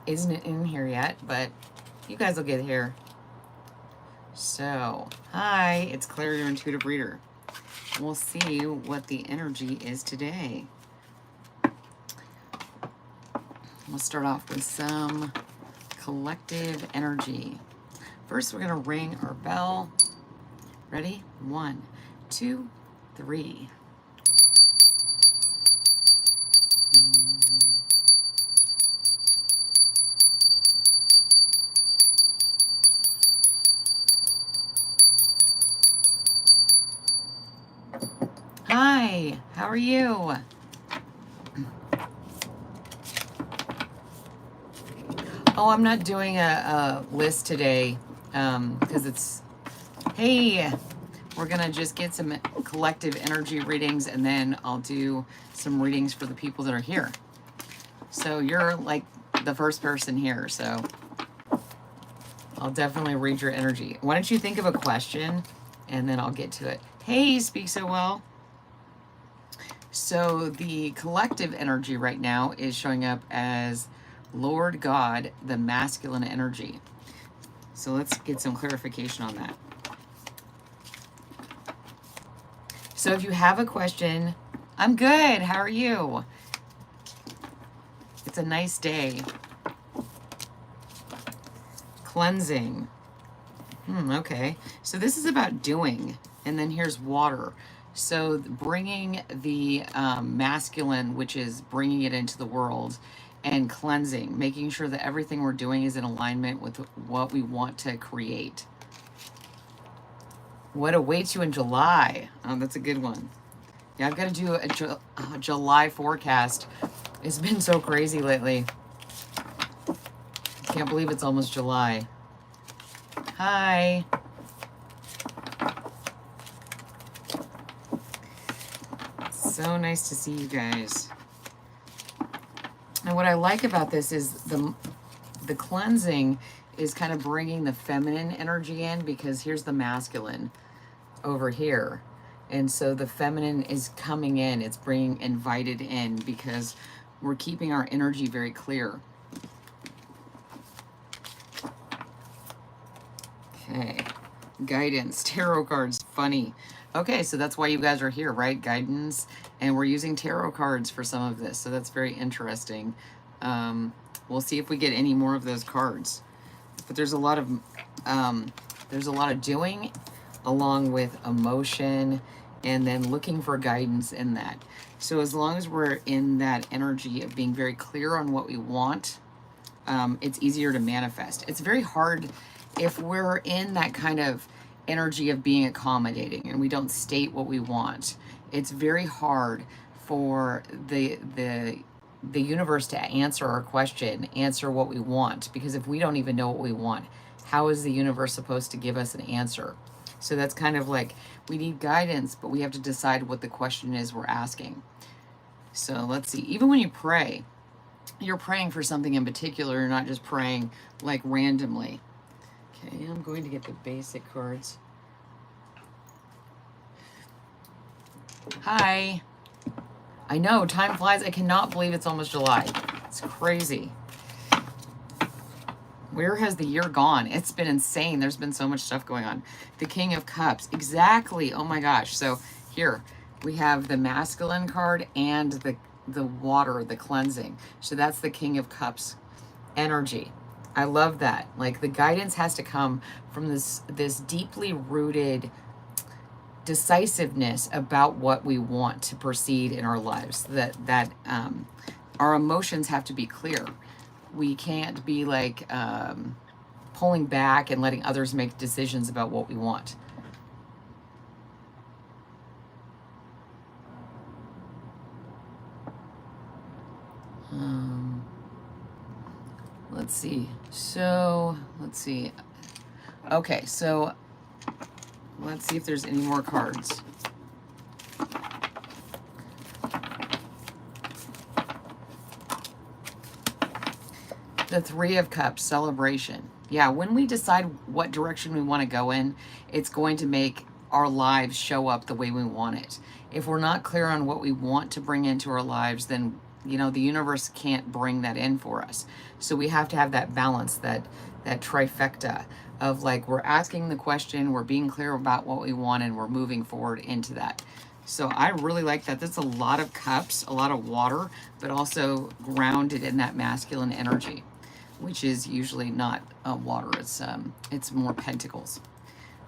isn't in here yet, but you guys will get here. So, hi, it's Claire, your intuitive reader. We'll see what the energy is today. We'll start off with some collective energy. First, we're going to ring our bell. Ready? 1, 2, 3. Hi, how are you? Oh, I'm not doing a list today because it's, hey, we're going to just get some collective energy readings, and then I'll do some readings for the people that are here. So you're like the first person here, so I'll definitely read your energy. Why don't you think of a question and then I'll get to it. Hey, you speak so well. So the collective energy right now is showing up as Lord God, the masculine energy. So let's get some clarification on that. So if you have a question, I'm good. How are you? It's a nice day. Cleansing. Okay. So this is about doing. And then here's water. So bringing the masculine, which is bringing it into the world, and cleansing, making sure that everything we're doing is in alignment with what we want to create. What awaits you in July? Oh, that's a good one. Yeah, I've got to do a July forecast. It's been so crazy lately. Can't believe it's almost July. Hi. So nice to see you guys. And what I like about this is the cleansing is kind of bringing the feminine energy in, because here's the masculine over here. And so the feminine is coming in, it's being invited in, because we're keeping our energy very clear. Okay, guidance, tarot cards, funny. Okay, so that's why you guys are here, right? Guidance, and we're using tarot cards for some of this, so that's very interesting. We'll see if we get any more of those cards. But there's a lot of doing, along with emotion, and then looking for guidance in that. So as long as we're in that energy of being very clear on what we want, it's easier to manifest. It's very hard if we're in that kind of energy of being accommodating and we don't state what we want. It's very hard for the universe to answer our question, answer what we want, because if we don't even know what we want, how is the universe supposed to give us an answer? So that's kind of like, we need guidance, but we have to decide what the question is we're asking. So let's see, even when you pray, you're praying for something in particular, you're not just praying like randomly. Okay, I'm going to get the basic cards. Hi. I know, time flies. I cannot believe it's almost July. It's crazy. Where has the year gone? It's been insane. There's been so much stuff going on. The King of Cups. Exactly. Oh my gosh. So here we have the masculine card and the water, the cleansing. So that's the King of Cups energy. I love that. Like, the guidance has to come from this deeply rooted decisiveness about what we want to proceed in our lives. That our emotions have to be clear. We can't be like pulling back and letting others make decisions about what we want. Let's see. So, let's see. Okay, so let's see if there's any more cards. The Three of Cups, celebration. Yeah, when we decide what direction we want to go in, it's going to make our lives show up the way we want it. If we're not clear on what we want to bring into our lives, then You know, the universe can't bring that in for us. So we have to have that balance, that trifecta of like, we're asking the question, we're being clear about what we want, and we're moving forward into that. So I really like that. That's a lot of cups, a lot of water, but also grounded in that masculine energy, which is usually not water. It's more pentacles.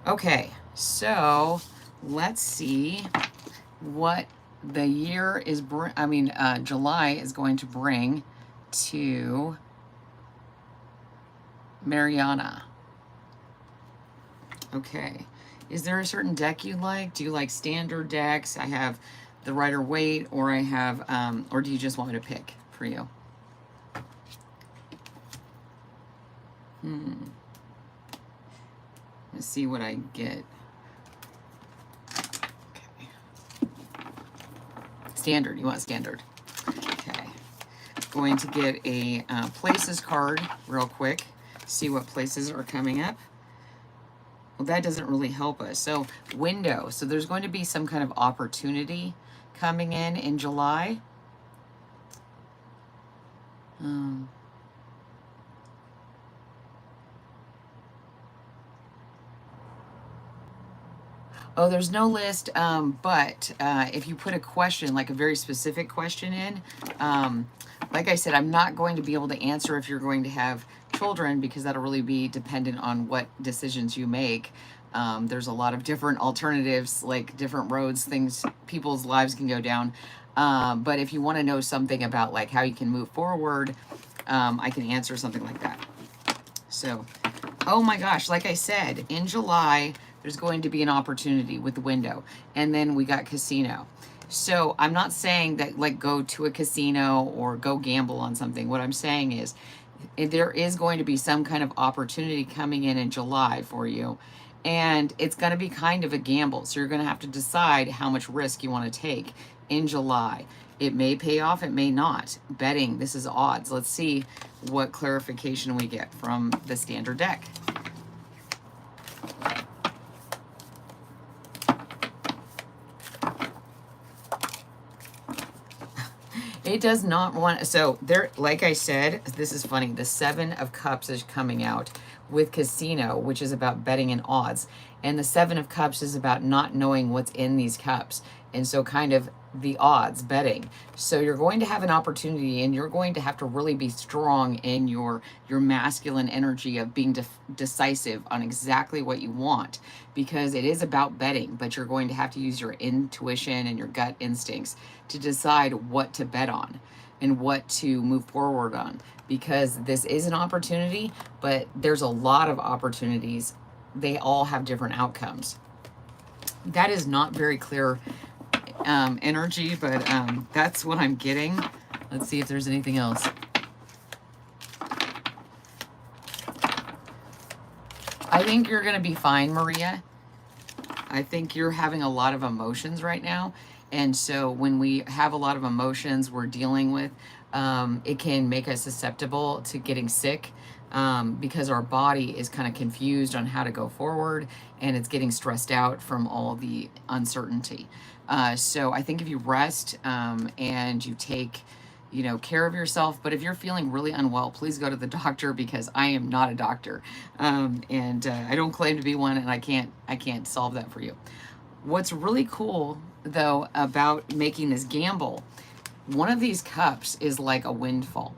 Okay, so let's see what the year is, July is going to bring to Mariana. Okay, is there a certain deck you like? Do you like standard decks? I have the Rider-Waite, or I have, or do you just want me to pick for you? Let's see what I get. Standard, you want standard. Okay. Going to get a places card real quick. See what places are coming up. Well, that doesn't really help us. So window. So there's going to be some kind of opportunity coming in July. Oh, there's no list, but if you put a question, like a very specific question in, like I said, I'm not going to be able to answer if you're going to have children, because that'll really be dependent on what decisions you make. There's a lot of different alternatives, like different roads, things, people's lives can go down. But if you want to know something about like how you can move forward, I can answer something like that. So, oh my gosh, like I said, in July, there's going to be an opportunity with the window. And then we got casino. So I'm not saying that like go to a casino or go gamble on something. What I'm saying is there is going to be some kind of opportunity coming in July for you. And it's going to be kind of a gamble. So you're going to have to decide how much risk you want to take in July. It may pay off, it may not. Betting, this is odds. Let's see what clarification we get from the standard deck. It does not want, so there, like I said, this is funny. The 7 of Cups is coming out with casino, which is about betting and odds. And the 7 of Cups is about not knowing what's in these cups. And so kind of the odds, betting. So you're going to have an opportunity, and you're going to have to really be strong in your masculine energy of being decisive on exactly what you want, because it is about betting, but you're going to have to use your intuition and your gut instincts to decide what to bet on and what to move forward on, because this is an opportunity, but there's a lot of opportunities. They all have different outcomes. That is not very clear energy, but that's what I'm getting. Let's see if there's anything else. I think you're going to be fine, Maria. I think you're having a lot of emotions right now. And so when we have a lot of emotions we're dealing with, it can make us susceptible to getting sick, because our body is kind of confused on how to go forward, and it's getting stressed out from all the uncertainty. So I think if you rest and you take, care of yourself. But if you're feeling really unwell, please go to the doctor, because I am not a doctor, and I don't claim to be one, and I can't solve that for you. What's really cool though about making this gamble, one of these cups is like a windfall.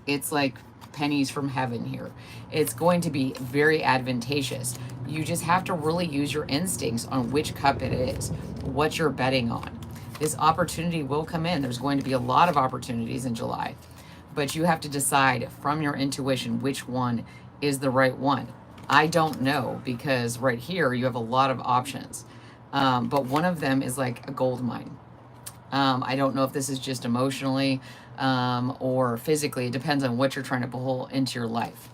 It's like pennies from heaven here. It's going to be very advantageous. You just have to really use your instincts on which cup it is, what you're betting on. This opportunity will come in. There's going to be a lot of opportunities in July, but you have to decide from your intuition which one is the right one. I don't know, because right here you have a lot of options, but one of them is like a gold mine. I don't know if this is just emotionally or physically. It depends on what you're trying to pull into your life.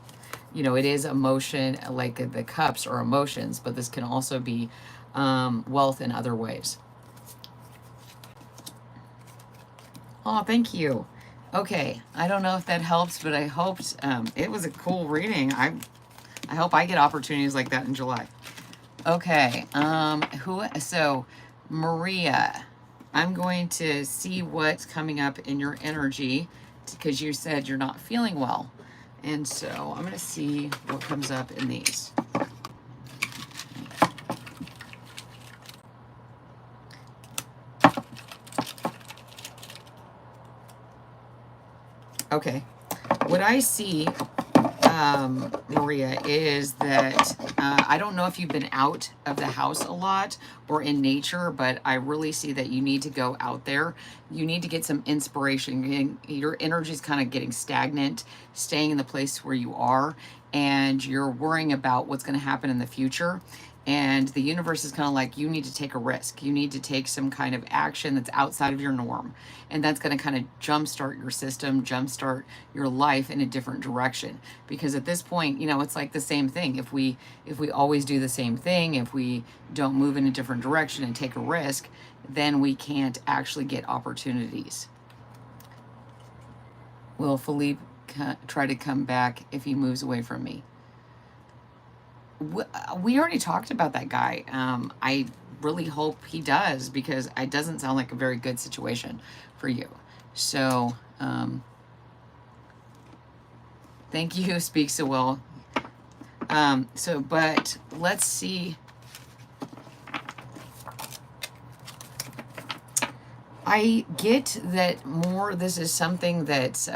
It is emotion, like the cups are emotions, but this can also be wealth in other ways. Oh, thank you. Okay, I don't know if that helps, but I hoped it was a cool reading. I hope I get opportunities like that in July. Okay, so Maria, I'm going to see what's coming up in your energy because you said you're not feeling well. And so I'm going to see what comes up in these. Okay. What I see, Maria, is that I don't know if you've been out of the house a lot or in nature, but I really see that you need to go out there. You need to get some inspiration. Your energy is kind of getting stagnant, staying in the place where you are, and you're worrying about what's going to happen in the future. And the universe is kind of like, you need to take a risk. You need to take some kind of action that's outside of your norm. And that's going to kind of jumpstart your system, jumpstart your life in a different direction. Because at this point, you know, it's like the same thing. If we always do the same thing, if we don't move in a different direction and take a risk, then we can't actually get opportunities. Will Philippe try to come back if he moves away from me? We already talked about that guy. I really hope he does, because it doesn't sound like a very good situation for you. So, thank you, Speak So Well. But let's see. I get that more, this is something that's,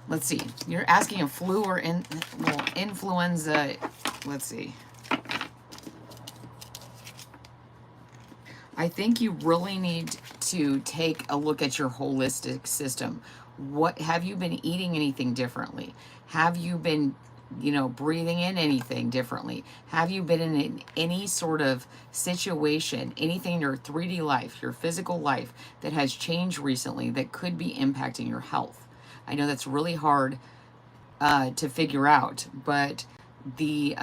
let's see, you're asking a flu or influenza. Let's see. I think you really need to take a look at your holistic system. What have you been eating anything differently? Have you been, you know, breathing in anything differently? Have you been in any sort of situation, anything in your 3D life, your physical life that has changed recently that could be impacting your health? I know that's really hard to figure out, but the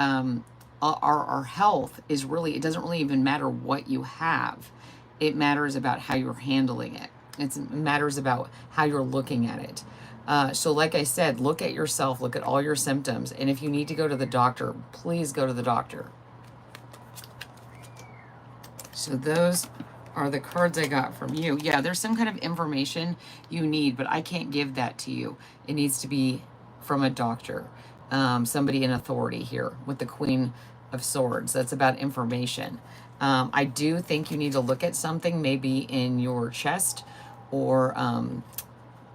our health is really, it doesn't really even matter what you have. It matters about how you're handling it. It matters about how you're looking at it. So like I said, look at yourself, look at all your symptoms, and if you need to go to the doctor, please go to the doctor. So those are the cards I got from you. Yeah, there's some kind of information you need, but I can't give that to you. It needs to be from a doctor, somebody in authority here with the Queen of Swords. That's about information. I do think you need to look at something maybe in your chest or,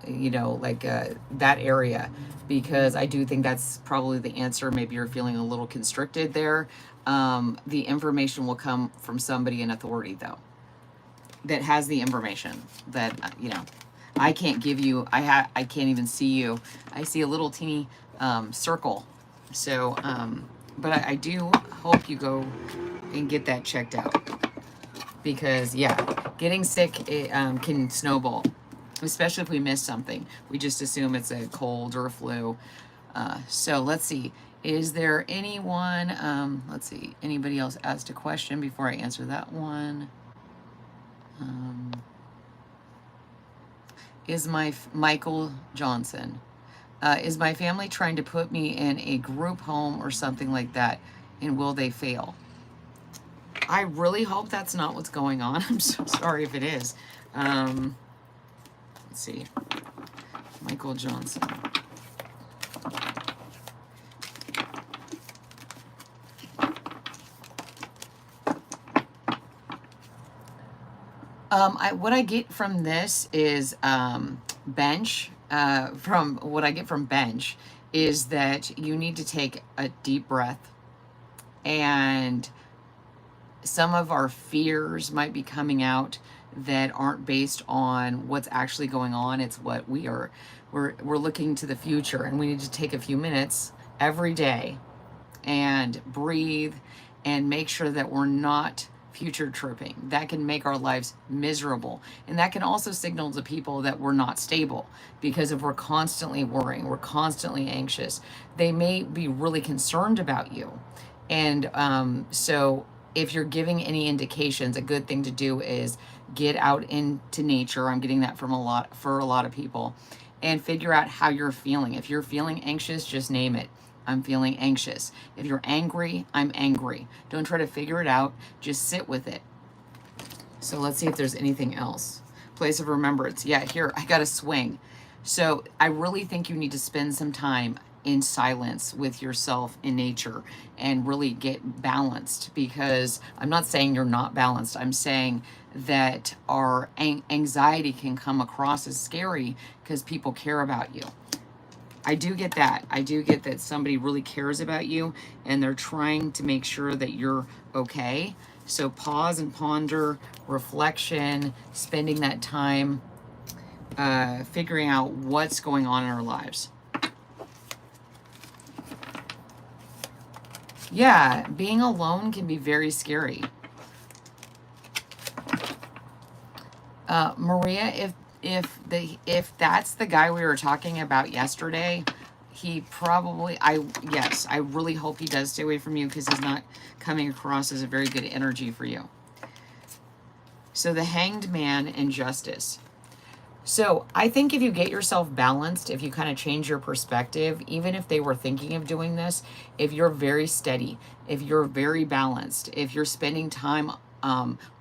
you know, like that area, because I do think that's probably the answer. Maybe you're feeling a little constricted there. The information will come from somebody in authority, though, that has the information that, you know, I can't give you. I can't even see you. I see a little teeny circle. So, but I do hope you go and get that checked out, because yeah, getting sick, it can snowball, especially if we miss something. We just assume it's a cold or a flu. So let's see. Is there anyone, let's see, anybody else asked a question before I answer that one? Is my Michael Johnson, is my family trying to put me in a group home or something like that, and will they fail? I really hope that's not what's going on. I'm so sorry if it is. Let's see. Michael Johnson. What I get from this is bench. From what I get from bench is that you need to take a deep breath, and some of our fears might be coming out that aren't based on what's actually going on. It's what we're looking to the future, and we need to take a few minutes every day and breathe and make sure that we're not future tripping. That can make our lives miserable, and that can also signal to people that we're not stable, because if we're constantly worrying, we're constantly anxious, they may be really concerned about you. And so if you're giving any indications, a good thing to do is get out into nature. I'm getting that from a lot of people, and figure out how you're feeling. If you're feeling anxious, just name it. I'm feeling anxious. If you're angry, I'm angry. Don't try to figure it out. Just sit with it. So let's see if there's anything else. Place of remembrance. Yeah, here, I got a swing. So I really think you need to spend some time in silence with yourself in nature and really get balanced, because I'm not saying you're not balanced. I'm saying that our anxiety can come across as scary because people care about you. I do get that. I do get that somebody really cares about you and they're trying to make sure that you're okay. So pause and ponder, reflection, spending that time figuring out what's going on in our lives. Yeah, being alone can be very scary. Maria, if that's the guy we were talking about yesterday, he probably, yes, I really hope he does stay away from you, because he's not coming across as a very good energy for you. So the Hanged Man and Justice. So I think if you get yourself balanced, if you kind of change your perspective, even if they were thinking of doing this, if you're very steady, if you're very balanced, if you're spending time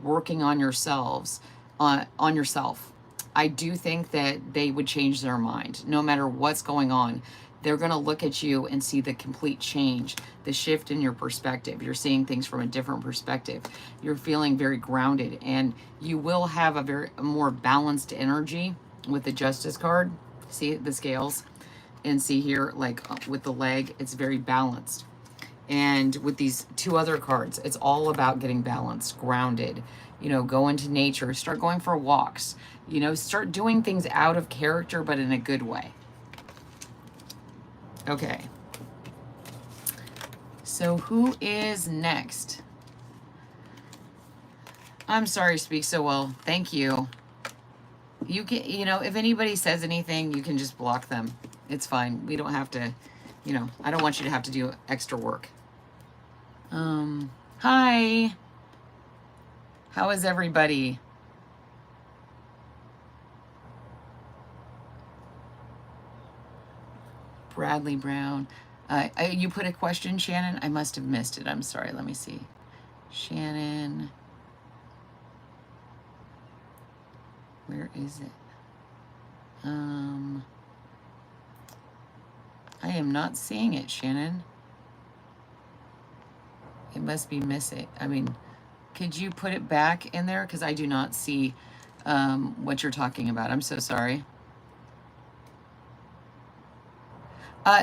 working on yourself, I do think that they would change their mind. No matter what's going on, they're going to look at you and see the complete change, the shift in your perspective. You're seeing things from a different perspective. You're feeling very grounded, and you will have a more balanced energy with the Justice card. See the scales, and see here, like with the leg, it's very balanced. And with these two other cards, it's all about getting balanced, grounded, go into nature, start going for walks, start doing things out of character, but in a good way. Okay. So who is next? I'm sorry, speak so well. Thank you. You can, if anybody says anything, you can just block them. It's fine. We don't have to, I don't want you to have to do extra work. Hi. How is everybody? Bradley Brown. You put a question, Shannon? I must have missed it. I'm sorry. Let me see. Shannon. Where is it? I am not seeing it, Shannon. It must be missing. I mean, could you put it back in there? Because I do not see what you're talking about. I'm so sorry.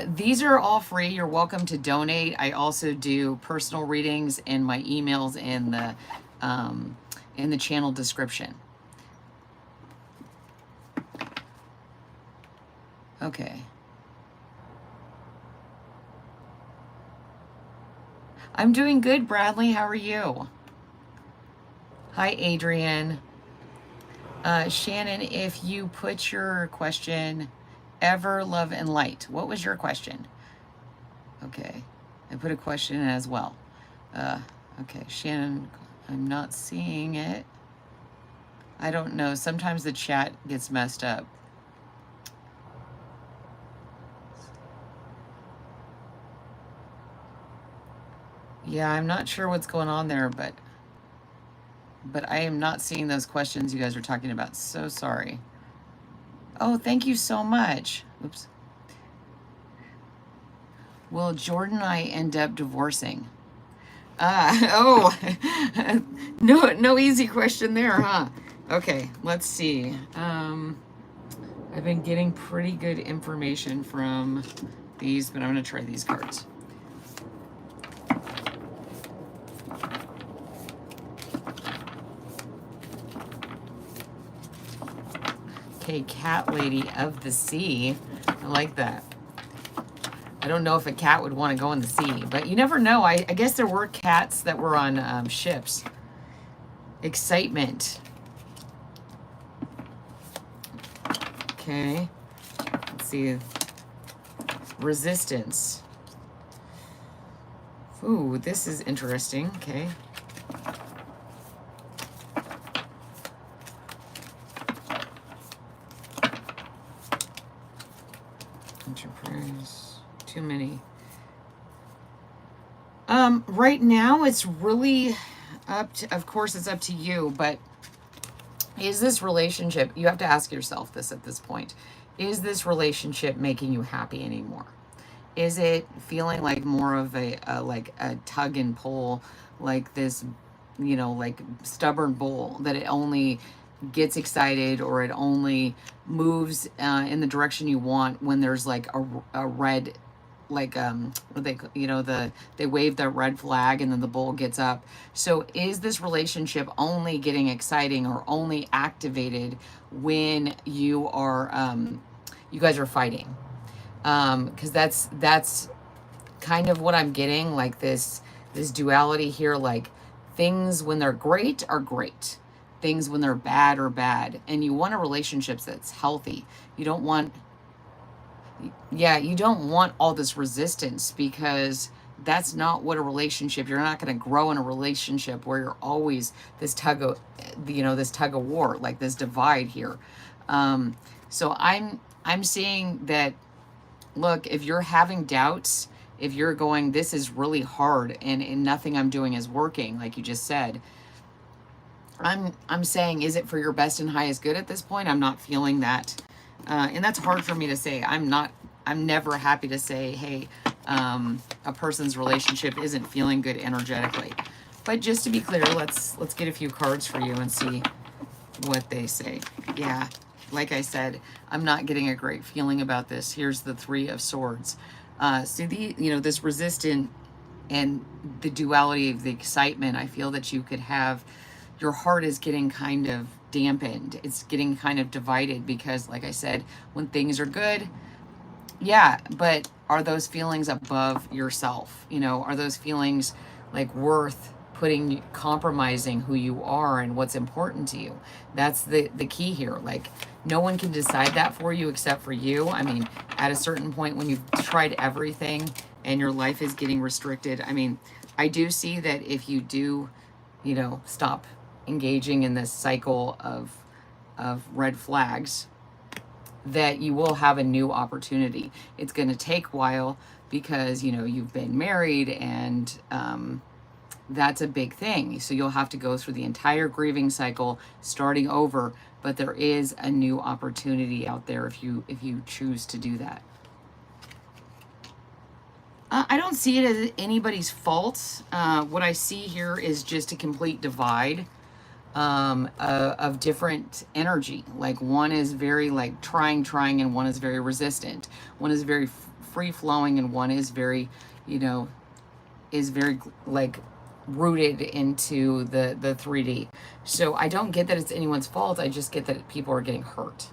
These are all free. You're welcome to donate. I also do personal readings, and my emails in the channel description. Okay. I'm doing good, Bradley. How are you? Hi, Adrian. Shannon, if you put your question, ever, love, and light. What was your question? Okay. I put a question in as well. Okay, Shannon, I'm not seeing it. I don't know. Sometimes the chat gets messed up. Yeah, I'm not sure what's going on there, but I am not seeing those questions you guys are talking about. So sorry. Oh, thank you so much. Oops. Will Jordan and I end up divorcing? No easy question there, huh? Okay, let's see. I've been getting pretty good information from these, but I'm going to try these cards. Okay, Cat Lady of the Sea. I like that. I don't know if a cat would want to go in the sea, but you never know. I guess there were cats that were on ships. Excitement. Okay. Let's see. Resistance. Ooh, this is interesting. Okay. Enterprise. Too many. Right now it's really up to, of course it's up to you, but Is this relationship, you have to ask yourself this at this point, is this relationship making you happy anymore? Is it feeling like more of like a tug and pull, like this, you know, like stubborn bull that it only gets excited or it only moves in the direction you want when there's like a red, like what they, you know, they wave the red flag and then the bull gets up. So is this relationship only getting exciting or only activated when you are you guys are fighting? Because that's kind of what I'm getting, like this duality here, like things when they're great are great, things when they're bad are bad, and you want a relationship that's healthy. You don't want, yeah, you don't want all this resistance, because that's not what a relationship, you're not going to grow in a relationship where you're always this tug of, you know, this tug of war, like this divide here. So I'm seeing that, look, if you're having doubts, if you're going, this is really hard and nothing I'm doing is working, like you just said, I'm saying, is it for your best and highest good at this point? I'm not feeling that. And that's hard for me to say. I'm never happy to say, hey, a person's relationship isn't feeling good energetically. But just to be clear, let's get a few cards for you and see what they say. Yeah, like I said, I'm not getting a great feeling about this. Here's the Three of Swords. So you know, this resistant and the duality of the excitement, I feel that you could have, your heart is getting kind of dampened. It's getting kind of divided because, like I said, when things are good, yeah, but are those feelings above yourself? You know, are those feelings like worth compromising who you are and what's important to you? That's the key here. Like, no one can decide that for you except for you. I mean, at a certain point when you've tried everything and your life is getting restricted, I mean, I do see that if you do, you know, stop engaging in this cycle of red flags, that you will have a new opportunity. It's going to take a while because, you know, you've been married and that's a big thing. So you'll have to go through the entire grieving cycle starting over, but there is a new opportunity out there if you choose to do that. I don't see it as anybody's fault. What I see here is just a complete divide of different energy. Like, one is very like trying, and one is very resistant. One is very free flowing, and one is very, you know, is very like rooted into the 3D. So I don't get that it's anyone's fault. I just get that people are getting hurt.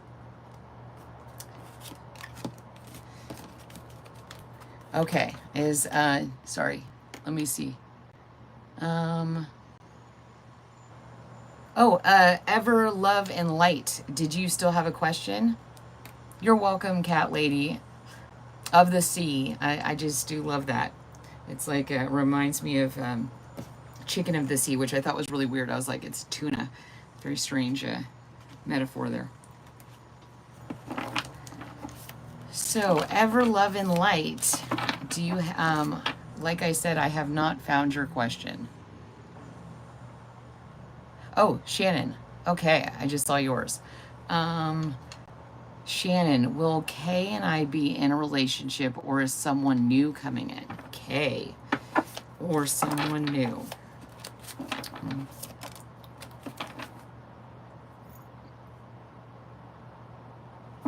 Okay, sorry, let me see. Ever Love and Light, did you still have a question? You're welcome, cat lady of the sea. I just do love that. It's like, reminds me of chicken of the sea, which I thought was really weird. I was like, it's tuna. Very strange metaphor there. So, Ever Love and Light, do you, like I said, I have not found your question. Oh, Shannon. Okay, I just saw yours. Shannon, will Kay and I be in a relationship, or is someone new coming in? Kay or someone new?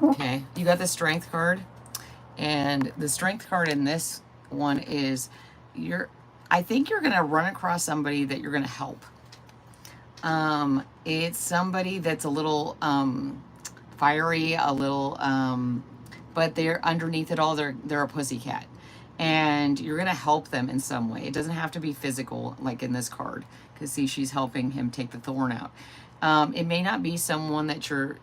Okay, you got the Strength card. And the Strength card in this one is, I think you're going to run across somebody that you're going to help. It's somebody that's a little fiery, a little, but they're underneath it all, they're a pussycat. And you're going to help them in some way. It doesn't have to be physical, like in this card, because see, she's helping him take the thorn out. It may not be someone that you're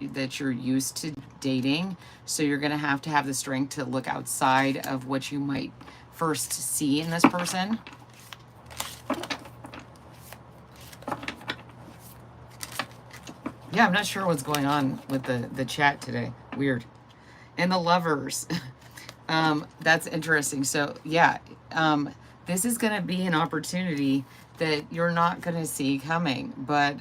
used to dating, so you're going to have the strength to look outside of what you might first see in this person. Yeah, I'm not sure what's going on with the chat today. Weird. And the Lovers. That's interesting. So yeah, this is going to be an opportunity that you're not going to see coming, but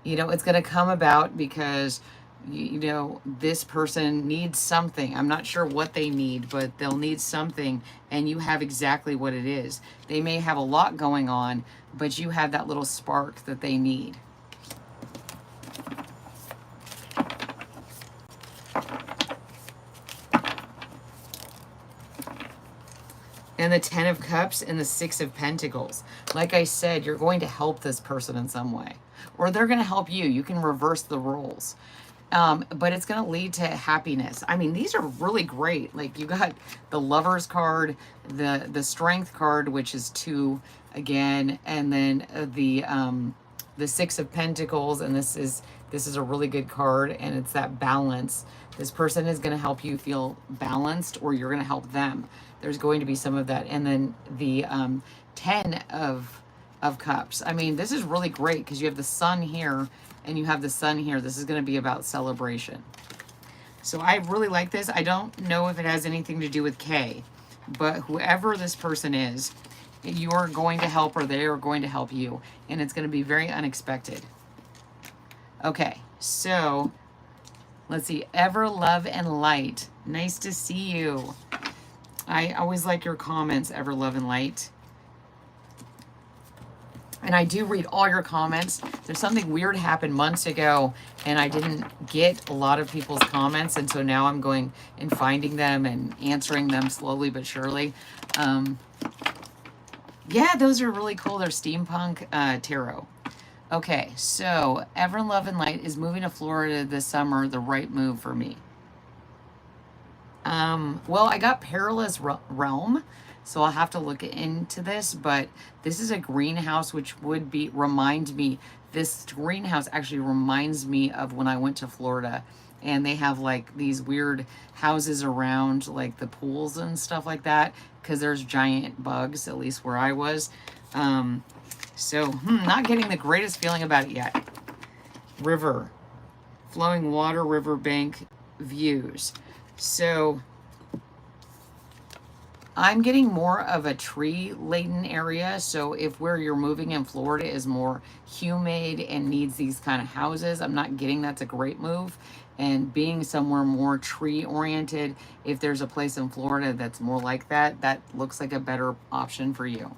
You know, it's going to come about because, you know, this person needs something. I'm not sure what they need, but they'll need something, and you have exactly what it is. They may have a lot going on, but you have that little spark that they need. And the 10 of Cups and the 6 of Pentacles. Like I said, you're going to help this person in some way. Or they're going to help you. You can reverse the roles. But it's going to lead to happiness. I mean, these are really great. Like, you got the Lover's card, the Strength card, which is 2 again, and then the 6 of Pentacles, and this is a really good card, and it's that balance. This person is going to help you feel balanced, or you're going to help them. There's going to be some of that. And then the 10 of Cups. I mean, this is really great because you have the Sun here and you have the Sun here. This is going to be about celebration. So I really like this. I don't know if it has anything to do with K, but whoever this person is, you're going to help, or they are going to help you, and it's going to be very unexpected. Okay, so let's see. Ever, love, and light. Nice to see you. I always like your comments, Ever, love, and light. And I do read all your comments. There's something weird happened months ago, and I didn't get a lot of people's comments, and so now I'm going and finding them and answering them slowly but surely. Yeah, those are really cool. They're steampunk tarot. Okay, so Ever, love, and light is moving to Florida this summer. The right move for me. Well, I got Perilous Realm, so I'll have to look into this, but this is a greenhouse, which would remind me, this greenhouse actually reminds me of when I went to Florida, and they have like these weird houses around like the pools and stuff like that, because there's giant bugs, at least where I was. Not getting the greatest feeling about it yet. River, flowing water, riverbank views. So I'm getting more of a tree-laden area. So if where you're moving in Florida is more humid and needs these kind of houses, I'm not getting that's a great move. And being somewhere more tree-oriented, if there's a place in Florida that's more like that, that looks like a better option for you.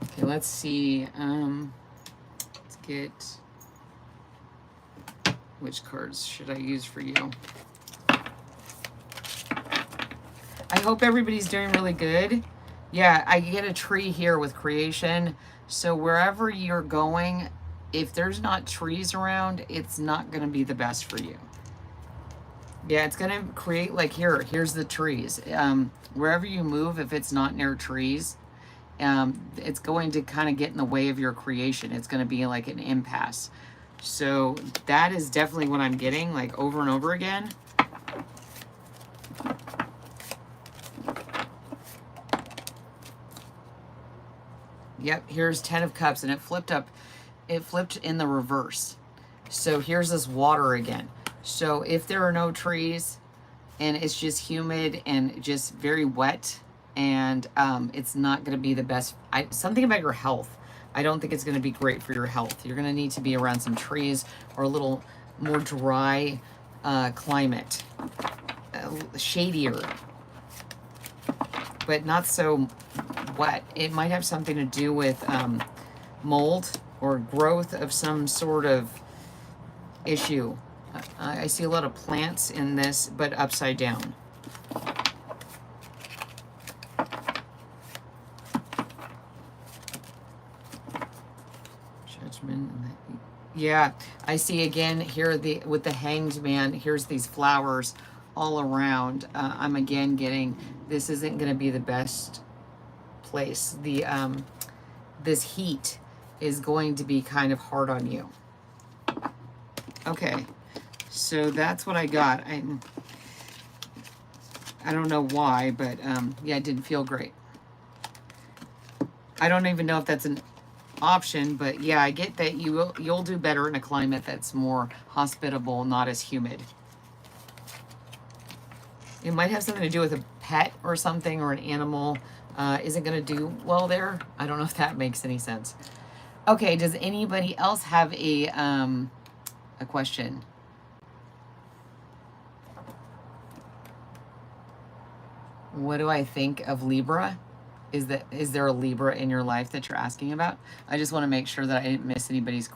Okay, let's see. Let's get... Which cards should I use for you? I hope everybody's doing really good. Yeah, I get a tree here with creation. So wherever you're going, if there's not trees around, it's not going to be the best for you. Yeah, it's going to create like here's the trees. Wherever you move, if it's not near trees, it's going to kind of get in the way of your creation. It's going to be like an impasse. So that is definitely what I'm getting, like over and over again. Yep, here's 10 of Cups, and it flipped up. It flipped in the reverse. So here's this water again. So if there are no trees and it's just humid and just very wet, and it's not going to be the best. Something about your health. I don't think it's going to be great for your health. You're going to need to be around some trees or a little more dry climate, shadier, but not so wet. It might have something to do with mold or growth of some sort of issue. I see a lot of plants in this, but upside down. Yeah, I see again here with the Hanged Man. Here's these flowers all around. I'm again getting this isn't going to be the best place. This heat is going to be kind of hard on you. Okay, so that's what I got. I don't know why, but yeah, it didn't feel great. I don't even know if that's an option, but yeah, I get that you'll do better in a climate that's more hospitable, not as humid. It might have something to do with a pet or something, or an animal isn't going to do well there. I don't know if that makes any sense. Okay, does anybody else have a question? What do I think of Libra? Is there a Libra in your life that you're asking about? I just want to make sure that I didn't miss anybody's.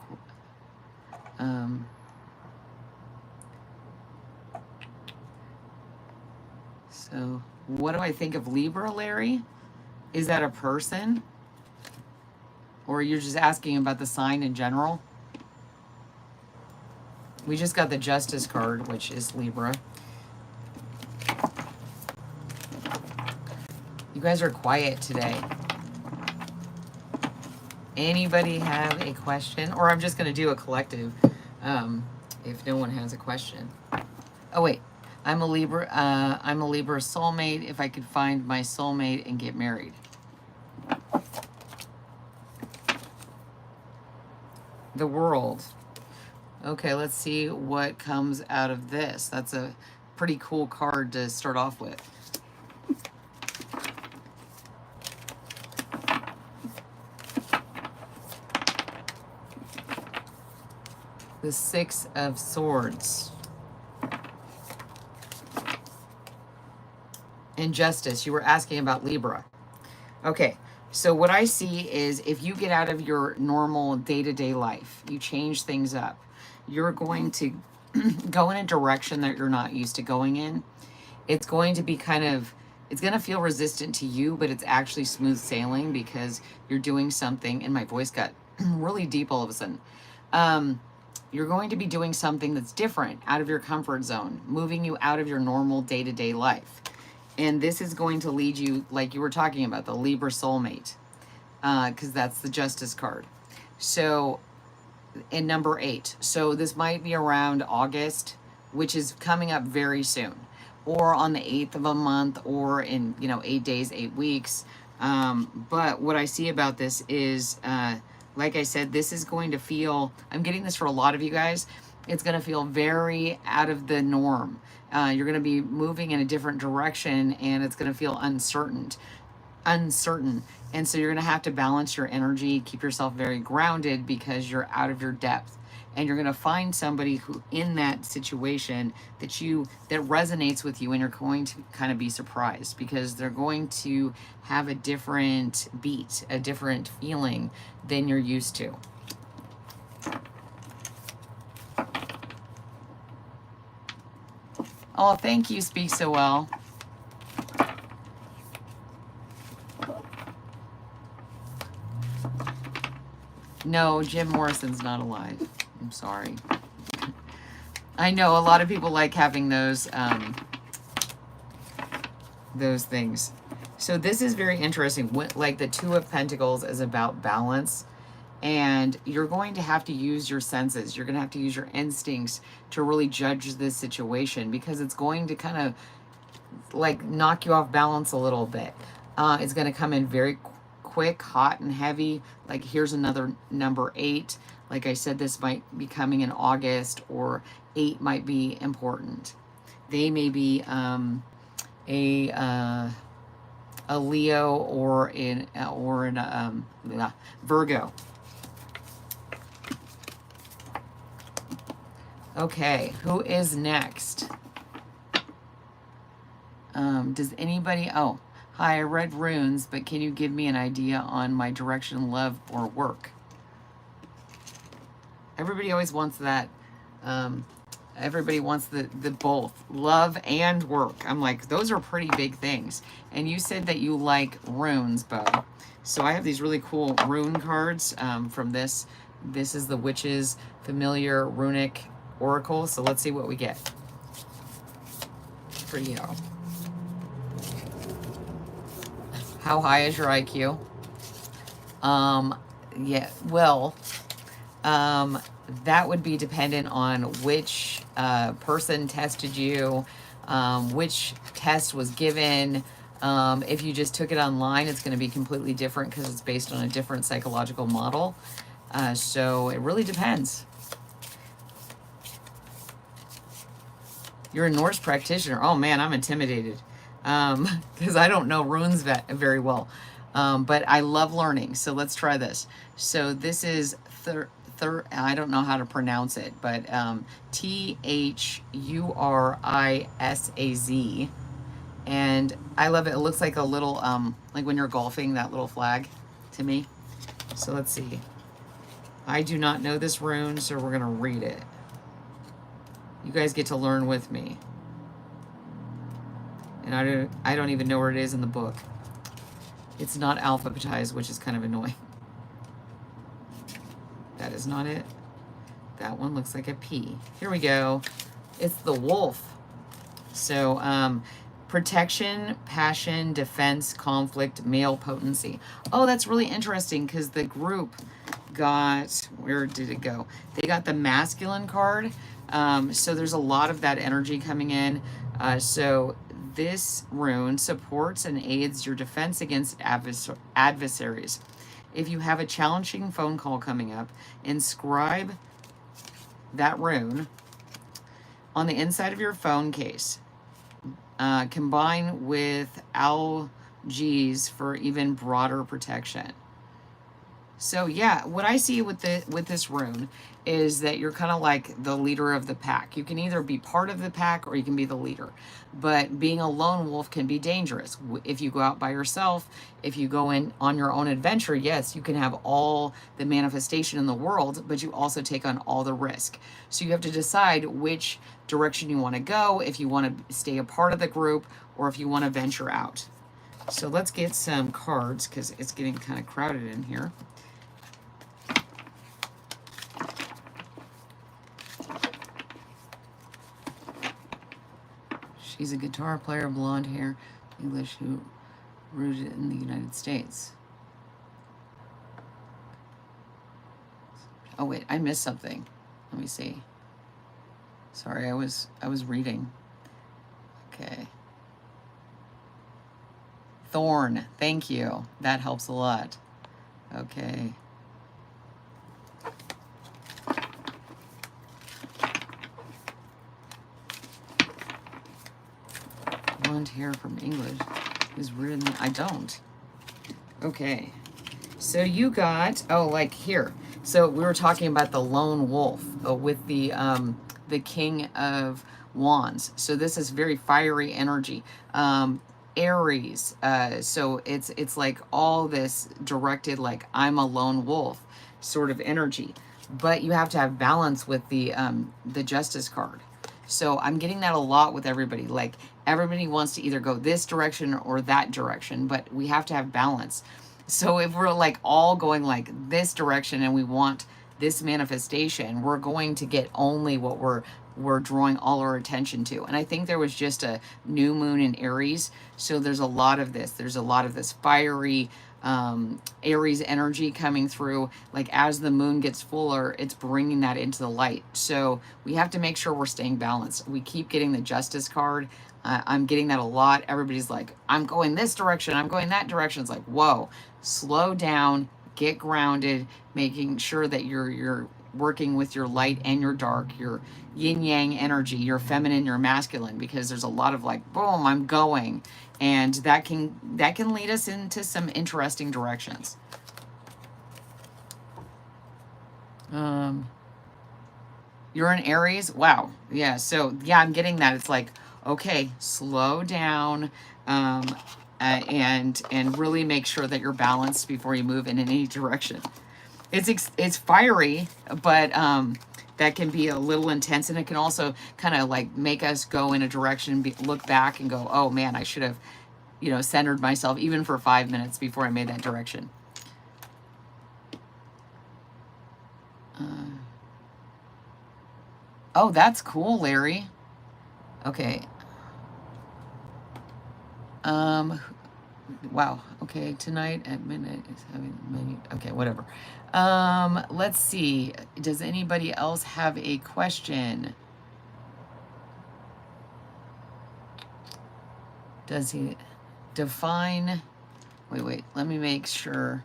So what do I think of Libra, Larry? Is that a person? Or you're just asking about the sign in general? We just got the Justice card, which is Libra. You guys are quiet today. Anybody have a question? Or I'm just going to do a collective if no one has a question. Oh, wait. I'm a Libra soulmate. If I could find my soulmate and get married. The World. Okay, let's see what comes out of this. That's a pretty cool card to start off with. The Six of Swords. And Justice. You were asking about Libra. Okay, so what I see is if you get out of your normal day-to-day life, you change things up, you're going to go in a direction that you're not used to going in. It's going to be it's going to feel resistant to you, but it's actually smooth sailing because you're doing something, and my voice got really deep all of a sudden. You're going to be doing something that's different, out of your comfort zone, moving you out of your normal day-to-day life. And this is going to lead you, like you were talking about, the Libra soulmate, because that's the Justice card. So, in number 8. So this might be around August, which is coming up very soon, or on the 8th of a month, or in 8 days, 8 weeks. But what I see about this is, like I said, this is going to feel, I'm getting this for a lot of you guys, it's going to feel very out of the norm. You're going to be moving in a different direction, and it's going to feel uncertain. And so you're going to have to balance your energy, keep yourself very grounded because you're out of your depth. And you're going to find somebody who in that situation that resonates with you, and you're going to kind of be surprised because they're going to have a different beat, a different feeling than you're used to. Oh, thank you, Speak So Well. No, Jim Morrison's not alive. I'm sorry. I know a lot of people like having those things. So this is very interesting. Like the Two of Pentacles is about balance, and you're going to have to use your senses. You're going to have to use your instincts to really judge this situation, because it's going to kind of like knock you off balance a little bit. It's going to come in very quick, hot and heavy. Like here's another number 8. Like I said, this might be coming in August, or 8 might be important. They may be a Leo or in Virgo. Okay, who is next? Does anybody? Oh, hi, I read runes, but can you give me an idea on my direction in love or work? Everybody always wants that. Everybody wants the both, love and work. I'm like, those are pretty big things. And you said that you like runes, Bo. So I have these really cool rune cards from this. This is the Witch's Familiar Runic Oracle. So let's see what we get for you. How high is your IQ? Yeah, well, that would be dependent on which person tested you, which test was given. If you just took it online, it's going to be completely different because it's based on a different psychological model. So it really depends. You're a Norse practitioner. Oh man, I'm intimidated because I don't know runes very well. But I love learning. So let's try this. So this is I don't know how to pronounce it, but Thurisaz. And I love it. It looks like a little, like when you're golfing, that little flag to me. So let's see. I do not know this rune, so we're going to read it. You guys get to learn with me. And I don't even know where it is in the book. It's not alphabetized, which is kind of annoying. That is not it. That one looks like a P. Here we go. It's the wolf. So, protection, passion, defense, conflict, male potency. Oh, that's really interesting because the group got, where did it go? They got the masculine card. So there's a lot of that energy coming in. So this rune supports and aids your defense against adversaries. If you have a challenging phone call coming up, inscribe that rune on the inside of your phone case. Combine with algaes for even broader protection. So yeah, what I see with this rune is that you're kind of like the leader of the pack. You can either be part of the pack or you can be the leader. But being a lone wolf can be dangerous. If you go out by yourself, if you go in on your own adventure, yes, you can have all the manifestation in the world, but you also take on all the risk. So you have to decide which direction you want to go, if you want to stay a part of the group or if you want to venture out. So let's get some cards because it's getting kind of crowded in here. She's a guitar player, blonde hair, English, who rooted in the United States. Oh wait, I missed something. Let me see. Sorry, I was reading. Okay. Thorn, thank you. That helps a lot. Okay. Blonde hair from English is written. I don't. Okay. So you got, oh, like here. So we were talking about the lone wolf with the King of Wands. So this is very fiery energy. Aries. So it's like all this directed, like I'm a lone wolf sort of energy. But you have to have balance with the Justice card. So I'm getting that a lot with everybody. Like everybody wants to either go this direction or that direction, but we have to have balance. So if we're like all going like this direction and we want this manifestation, we're going to get only what we're drawing all our attention to. And I think there was just a new moon in Aries. So there's a lot of this. There's a lot of this fiery Aries energy coming through. Like as the moon gets fuller, it's bringing that into the light. So we have to make sure we're staying balanced. We keep getting the Justice card. I'm getting that a lot. Everybody's like, I'm going this direction, I'm going that direction. It's like, whoa, slow down, get grounded, making sure that you're working with your light and your dark, your yin yang energy, your feminine, your masculine, because there's a lot of like, boom, I'm going. And that can lead us into some interesting directions. You're in Aries? Wow. Yeah, so yeah, I'm getting that. It's like, okay, slow down, and really make sure that you're balanced before you move in any direction. It's fiery, but that can be a little intense, and it can also kind of like make us go in a direction, look back and go, oh man, I should have, centered myself even for 5 minutes before I made that direction. Oh, that's cool, Larry. Okay. Wow. Okay, tonight at midnight is having many. Okay, whatever. Let's see. Does anybody else have a question? Does he define? Wait. Let me make sure.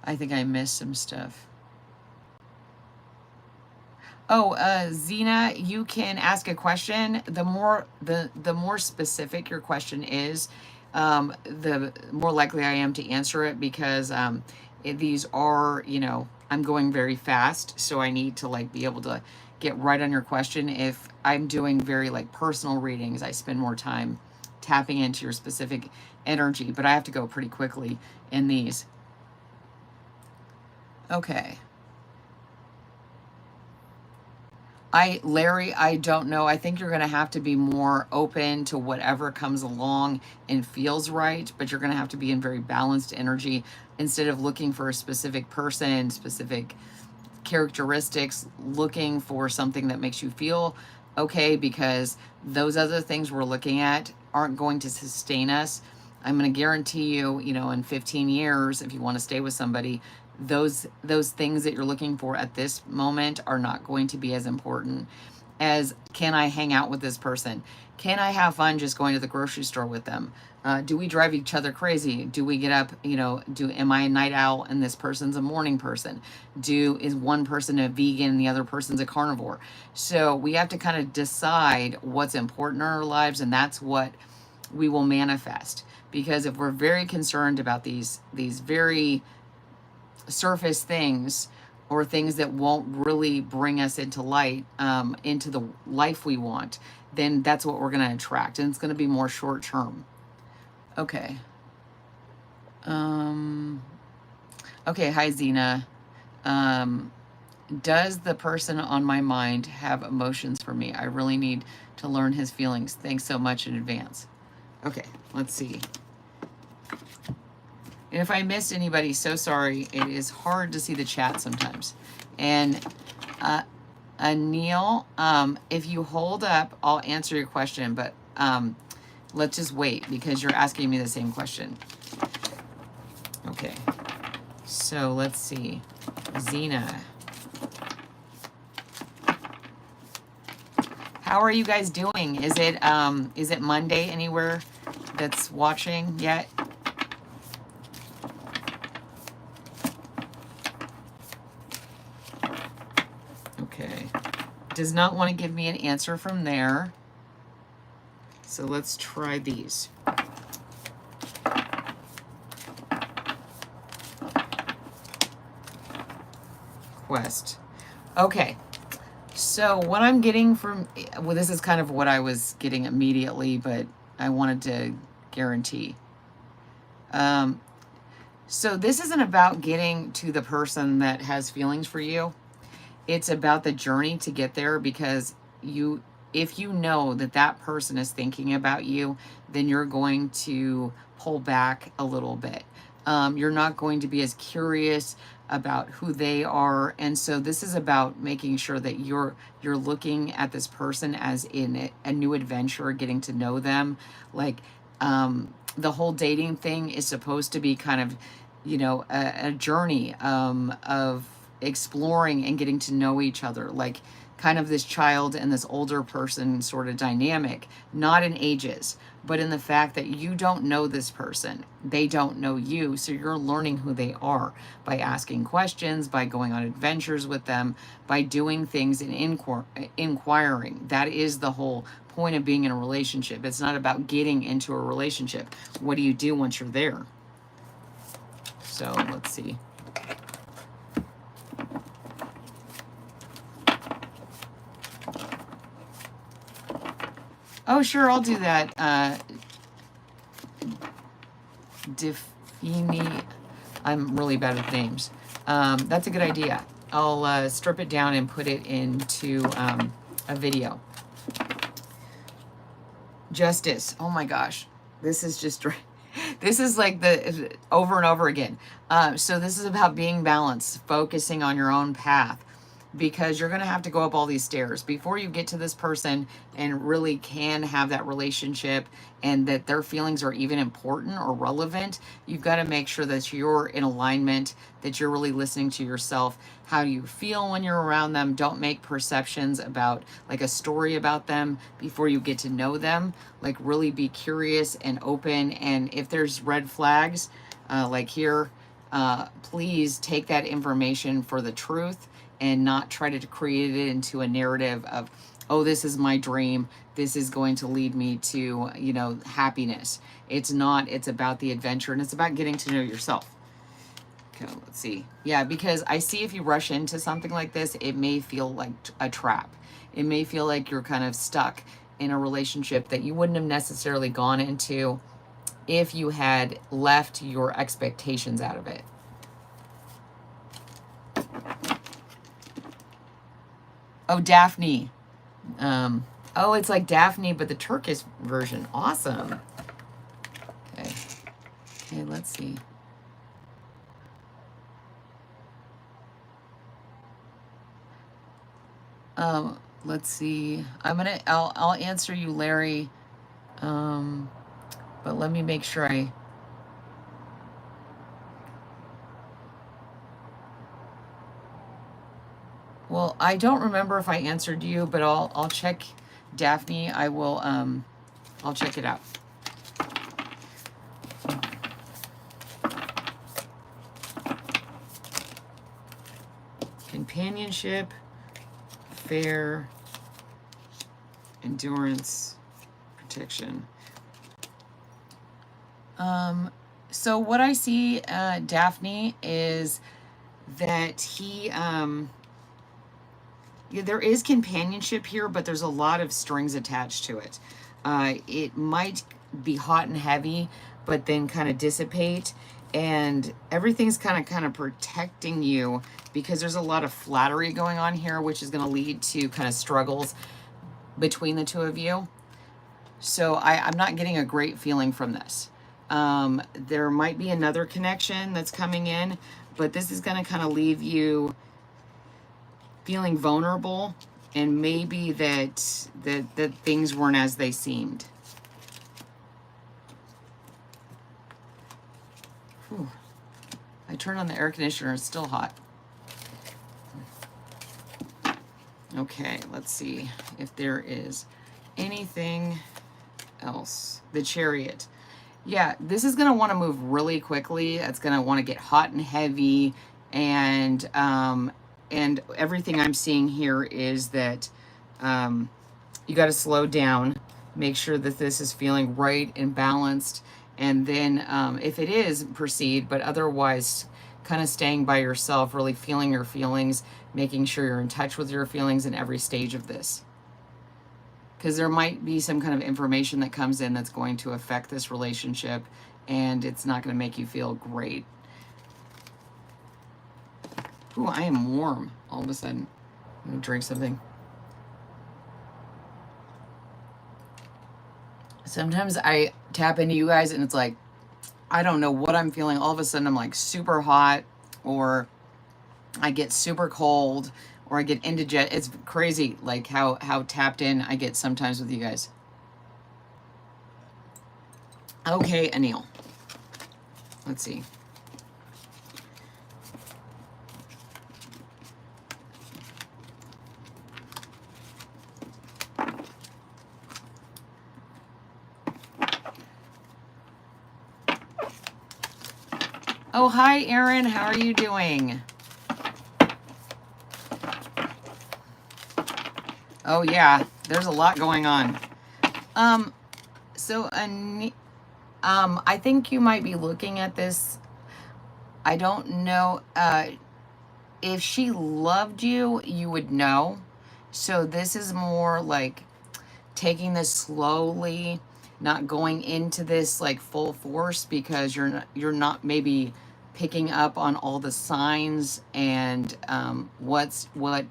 I think I missed some stuff. Oh, Zena, you can ask a question. The more specific your question is, the more likely I am to answer it, because these are, you know, I'm going very fast, so I need to like be able to get right on your question. If I'm doing very like personal readings, I spend more time tapping into your specific energy, but I have to go pretty quickly in these. Okay. Larry, I don't know. I think you're going to have to be more open to whatever comes along and feels right, but you're going to have to be in very balanced energy instead of looking for a specific person, specific characteristics, looking for something that makes you feel okay, because those other things we're looking at aren't going to sustain us. I'm going to guarantee you, you know, in 15 years, if you want to stay with somebody, those things that you're looking for at this moment are not going to be as important as, can I hang out with this person? Can I have fun just going to the grocery store with them? Do we drive each other crazy? Do we get up, you know, am I a night owl and this person's a morning person? Is one person a vegan and the other person's a carnivore? So we have to kind of decide what's important in our lives, and that's what we will manifest. Because if we're very concerned about these very surface things, or things that won't really bring us into light, into the life we want, then that's what we're going to attract, and it's going to be more short term. Okay. Okay, hi Zena. Does the person on my mind have emotions for me? I really need to learn his feelings. Thanks so much in advance. Okay, let's see. And if I missed anybody, so sorry. It is hard to see the chat sometimes. And Anil, if you hold up, I'll answer your question, but let's just wait, because you're asking me the same question. Okay, so let's see. Zena. How are you guys doing? Is it Monday anywhere that's watching yet? Okay. Does not want to give me an answer from there. So let's try these. Quest. Okay. So what I'm getting from, well, this is kind of what I was getting immediately, but I wanted to guarantee. So this isn't about getting to the person that has feelings for you. It's about the journey to get there, because if you know that that person is thinking about you, then you're going to pull back a little bit. You're not going to be as curious about who they are. And so this is about making sure that you're looking at this person as in a new adventure, getting to know them. Like, the whole dating thing is supposed to be kind of, you know, a journey of exploring and getting to know each other, like kind of this child and this older person sort of dynamic, not in ages, but in the fact that you don't know this person, they don't know you, so you're learning who they are by asking questions, by going on adventures with them, by doing things and inquiring. That is the whole point of being in a relationship. It's not about getting into a relationship. What do you do once you're there? So let's see. Oh, sure, I'll do that. Defini. I'm really bad with names. That's a good idea. I'll strip it down and put it into a video. Justice. Oh my gosh. This is just, this is like the over and over again. So this is about being balanced, focusing on your own path, because you're going to have to go up all these stairs before you get to this person and really can have that relationship, and that their feelings are even important or relevant. You've got to make sure that you're in alignment, that you're really listening to yourself. How do you feel when you're around them? Don't make perceptions about, like, a story about them before you get to know them. Like, really be curious and open. And if there's red flags, like here, please take that information for the truth, and not try to create it into a narrative of oh, this is my dream. This is going to lead me to, you know, happiness. It's not. It's about the adventure, and it's about getting to know yourself. Okay, let's see. Yeah, because I see if you rush into something like this, it may feel like a trap. It may feel like you're kind of stuck in a relationship that you wouldn't have necessarily gone into if you had left your expectations out of it. Oh, Daphne. Oh, it's like Daphne, but the Turkish version. Awesome. Okay. Okay, let's see. Let's see. I'll answer you, Larry. But let me make sure well, I don't remember if I answered you, but I'll check Daphne. I'll check it out. Companionship, fair, endurance, protection. So what I see, Daphne, is that he, yeah, there is companionship here, but there's a lot of strings attached to it. It might be hot and heavy, but then kind of dissipate, and everything's kind of protecting you because there's a lot of flattery going on here, which is going to lead to kind of struggles between the two of you. So I'm not getting a great feeling from this. There might be another connection that's coming in, but this is going to kind of leave you feeling vulnerable, and maybe that things weren't as they seemed. Whew. I turned on the air conditioner, it's still hot. Okay, let's see if there is anything else. The Chariot. Yeah, this is going to want to move really quickly. It's going to want to get hot and heavy, and everything I'm seeing here is that you got to slow down, make sure that this is feeling right and balanced, and then if it is, proceed, but otherwise kind of staying by yourself, really feeling your feelings, making sure you're in touch with your feelings in every stage of this. Because there might be some kind of information that comes in that's going to affect this relationship, and it's not going to make you feel great. Ooh, I am warm all of a sudden. I'm going to drink something. Sometimes I tap into you guys and it's like, I don't know what I'm feeling. All of a sudden I'm like super hot, or I get super cold, or I get indigestion. It's crazy like how tapped in I get sometimes with you guys. Okay, Anil. Let's see. Oh, hi, Erin. How are you doing? Oh, yeah. There's a lot going on. So, I think you might be looking at this. I don't know. If she loved you, you would know. So this is more like taking this slowly, not going into this like full force, because you're not maybe picking up on all the signs and what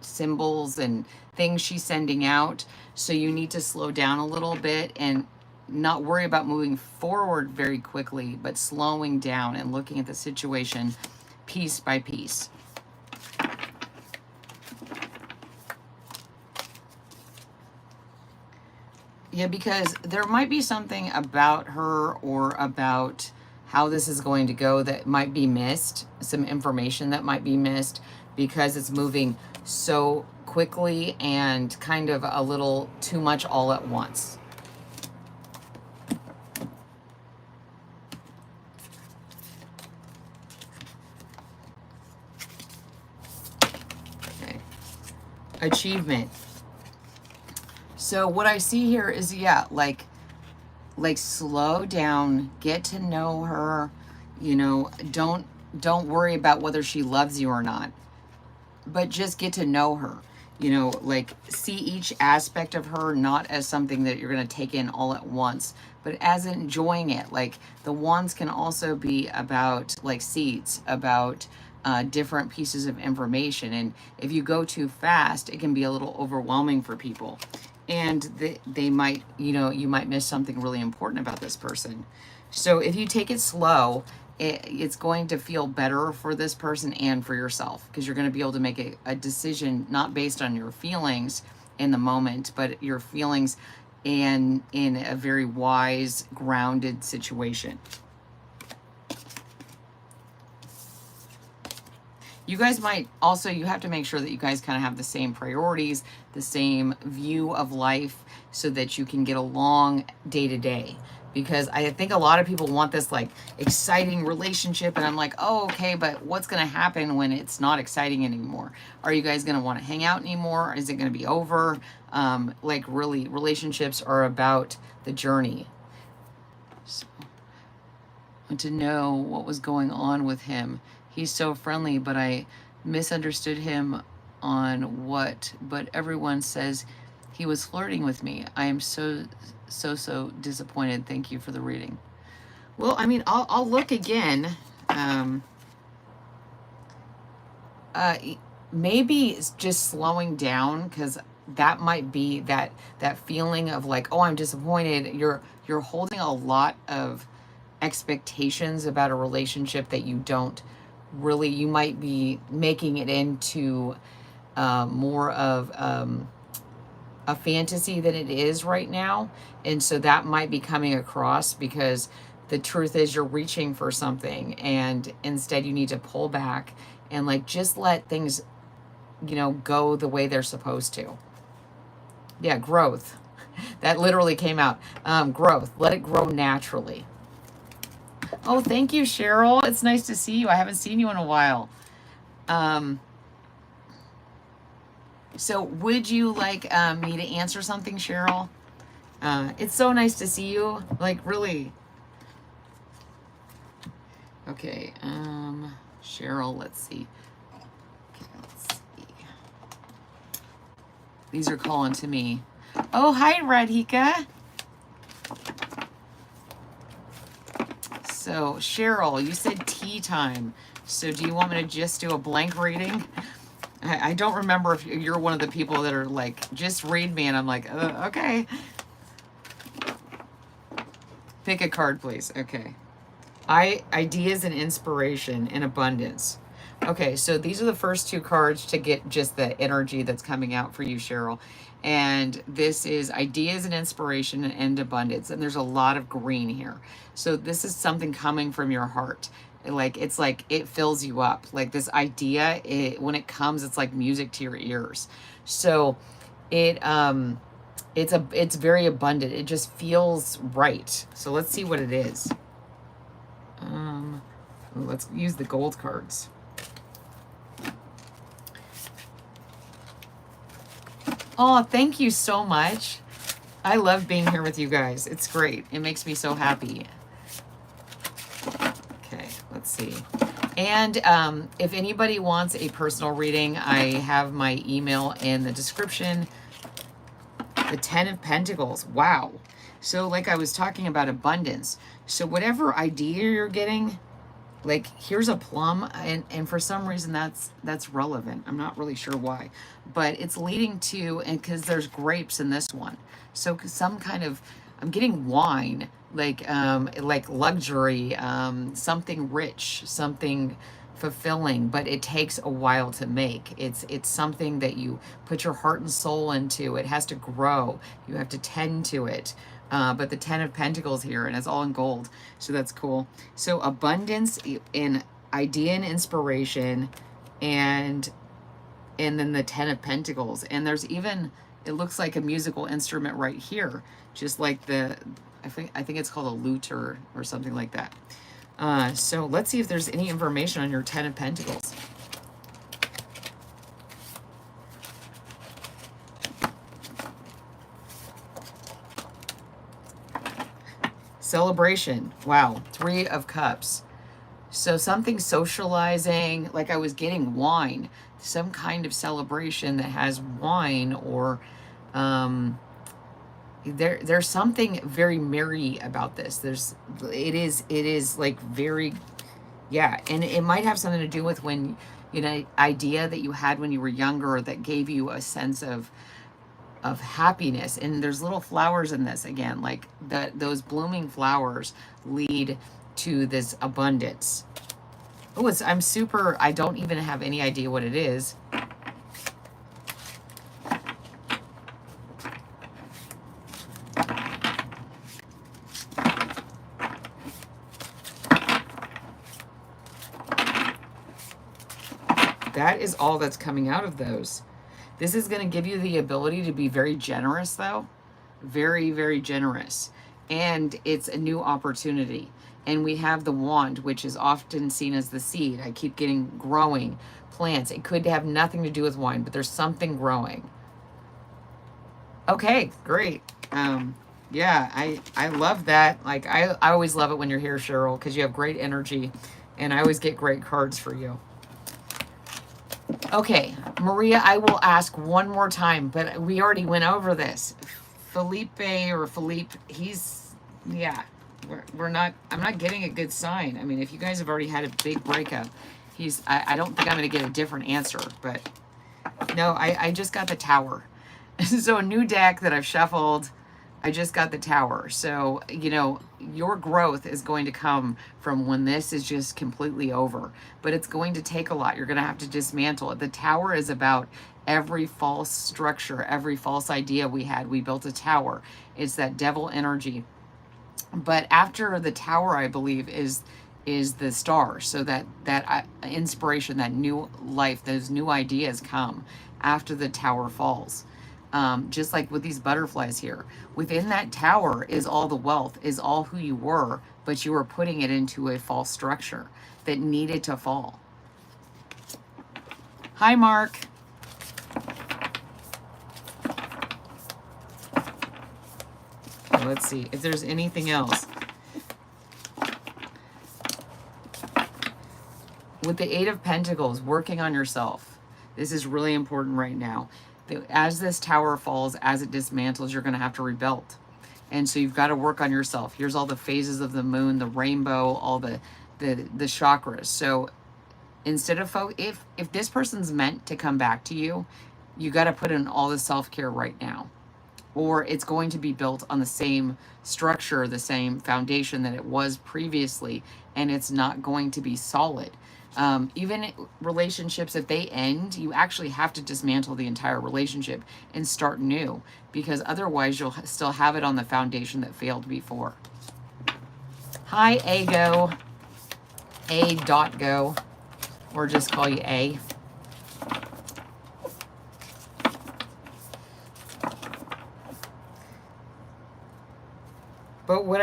symbols and things she's sending out. So you need to slow down a little bit and not worry about moving forward very quickly, but slowing down and looking at the situation piece by piece. Yeah, because there might be something about her or about how this is going to go that might be missed, some information that might be missed because it's moving so quickly and kind of a little too much all at once. Okay. Achievement. So what I see here is, yeah, like slow down, get to know her, you know, don't worry about whether she loves you or not, but just get to know her. You know, like see each aspect of her not as something that you're going to take in all at once, but as enjoying it. Like the wands can also be about like seeds, about different pieces of information. And if you go too fast, it can be a little overwhelming for people. And they might, you know, you might miss something really important about this person. So if you take it slow, it's going to feel better for this person and for yourself, because you're going to be able to make a decision not based on your feelings in the moment, but your feelings in a very wise, grounded situation. You guys might also, you have to make sure that you guys kind of have the same priorities, the same view of life, so that you can get along day to day. Because I think a lot of people want this like exciting relationship, and I'm like, oh, okay, but what's going to happen when it's not exciting anymore? Are you guys going to want to hang out anymore? Is it going to be over? Like really, relationships are about the journey. So, I want to know what was going on with him. He's so friendly, but I misunderstood him on what, but everyone says he was flirting with me. I am so disappointed. Thank you for the reading. Well, I mean, I'll look again. Maybe it's just slowing down, because that might be that feeling of like, oh, I'm disappointed. You're holding a lot of expectations about a relationship that you don't really, you might be making it into more of a fantasy than it is right now. And so that might be coming across, because the truth is you're reaching for something, and instead you need to pull back and like just let things, you know, go the way they're supposed to. Yeah, growth. That literally came out. Growth. Let it grow naturally. Oh, thank you, Cheryl. It's nice to see you. I haven't seen you in a while. So would you like me to answer something, Cheryl? It's so nice to see you. Like, really. Okay, Cheryl, let's see. Okay, let's see. These are calling to me. Oh, hi, Radhika. So, Cheryl, you said tea time. So do you want me to just do a blank reading? I don't remember if you're one of the people that are like, just read me, and I'm like, okay. Pick a card, please. Okay. Ideas and inspiration and abundance. Okay, so these are the first two cards to get just the energy that's coming out for you, Cheryl. And this is ideas and inspiration and abundance. And there's a lot of green here. So this is something coming from your heart. It's like it fills you up. Like this idea, when it comes, it's like music to your ears. So it's very abundant. It just feels right. So let's see what it is. Let's use the gold cards. Oh, thank you so much. I love being here with you guys. It's great. It makes me so happy. Okay, let's see. And if anybody wants a personal reading, I have my email in the description. The 10 of Pentacles. Wow. So like I was talking about abundance. So whatever idea you're getting, like here's a plum, and for some reason that's relevant. I'm not really sure why, but it's leading to, and because there's grapes in this one, so some kind of, I'm getting wine, like luxury, something rich, something fulfilling, but it takes a while to make. It's something that you put your heart and soul into. It has to grow. You have to tend to it. But the 10 of Pentacles here, and it's all in gold, so that's cool. So abundance in idea and inspiration, and then the 10 of Pentacles, and there's even, it looks like a musical instrument right here, just like I think it's called a lute or something like that. So let's see if there's any information on your 10 of Pentacles. Celebration. Wow. 3 of Cups. So something socializing, like I was getting wine, some kind of celebration that has wine, or there's something very merry about this. It is like very, yeah, and it might have something to do with when, you know, idea that you had when you were younger that gave you a sense of happiness. And there's little flowers in this again, like those blooming flowers lead to this abundance. Oh, I don't even have any idea what it is. That is all that's coming out of those. This is going to give you the ability to be very generous, though. Very, very generous. And it's a new opportunity. And we have the wand, which is often seen as the seed. I keep getting growing plants. It could have nothing to do with wine, but there's something growing. Okay, great. Yeah, I love that. Like, I always love it when you're here, Cheryl, because you have great energy. And I always get great cards for you. Okay, Maria, I will ask one more time, but we already went over this. Philippe, he's, yeah, we're not, I'm not getting a good sign. I mean, if you guys have already had a big breakup, I don't think I'm going to get a different answer, but no, I just got the Tower. So a new deck that I've shuffled, I just got the Tower. So, you know, your growth is going to come from when this is just completely over. But it's going to take a lot. You're going to have to dismantle it. The Tower is about every false structure, every false idea we had. We built a tower. It's that devil energy. But after the Tower, I believe, is the star. So that inspiration, that new life, those new ideas come after the Tower falls. Just like with these butterflies here. Within that tower is all the wealth, is all who you were, but you were putting it into a false structure that needed to fall. Hi, Mark. Okay, let's see if there's anything else. With the 8 of Pentacles, working on yourself. This is really important right now. As this tower falls, as it dismantles, you're going to have to rebuild. And so you've got to work on yourself. Here's all the phases of the moon, the rainbow, all the chakras. So instead of if this person's meant to come back to you, you got to put in all the self-care right now. Or it's going to be built on the same structure, the same foundation that it was previously, and it's not going to be solid. Even relationships, if they end, you actually have to dismantle the entire relationship and start new, because otherwise you'll still have it on the foundation that failed before. Hi, A-Go. A.Go, or just call you A. But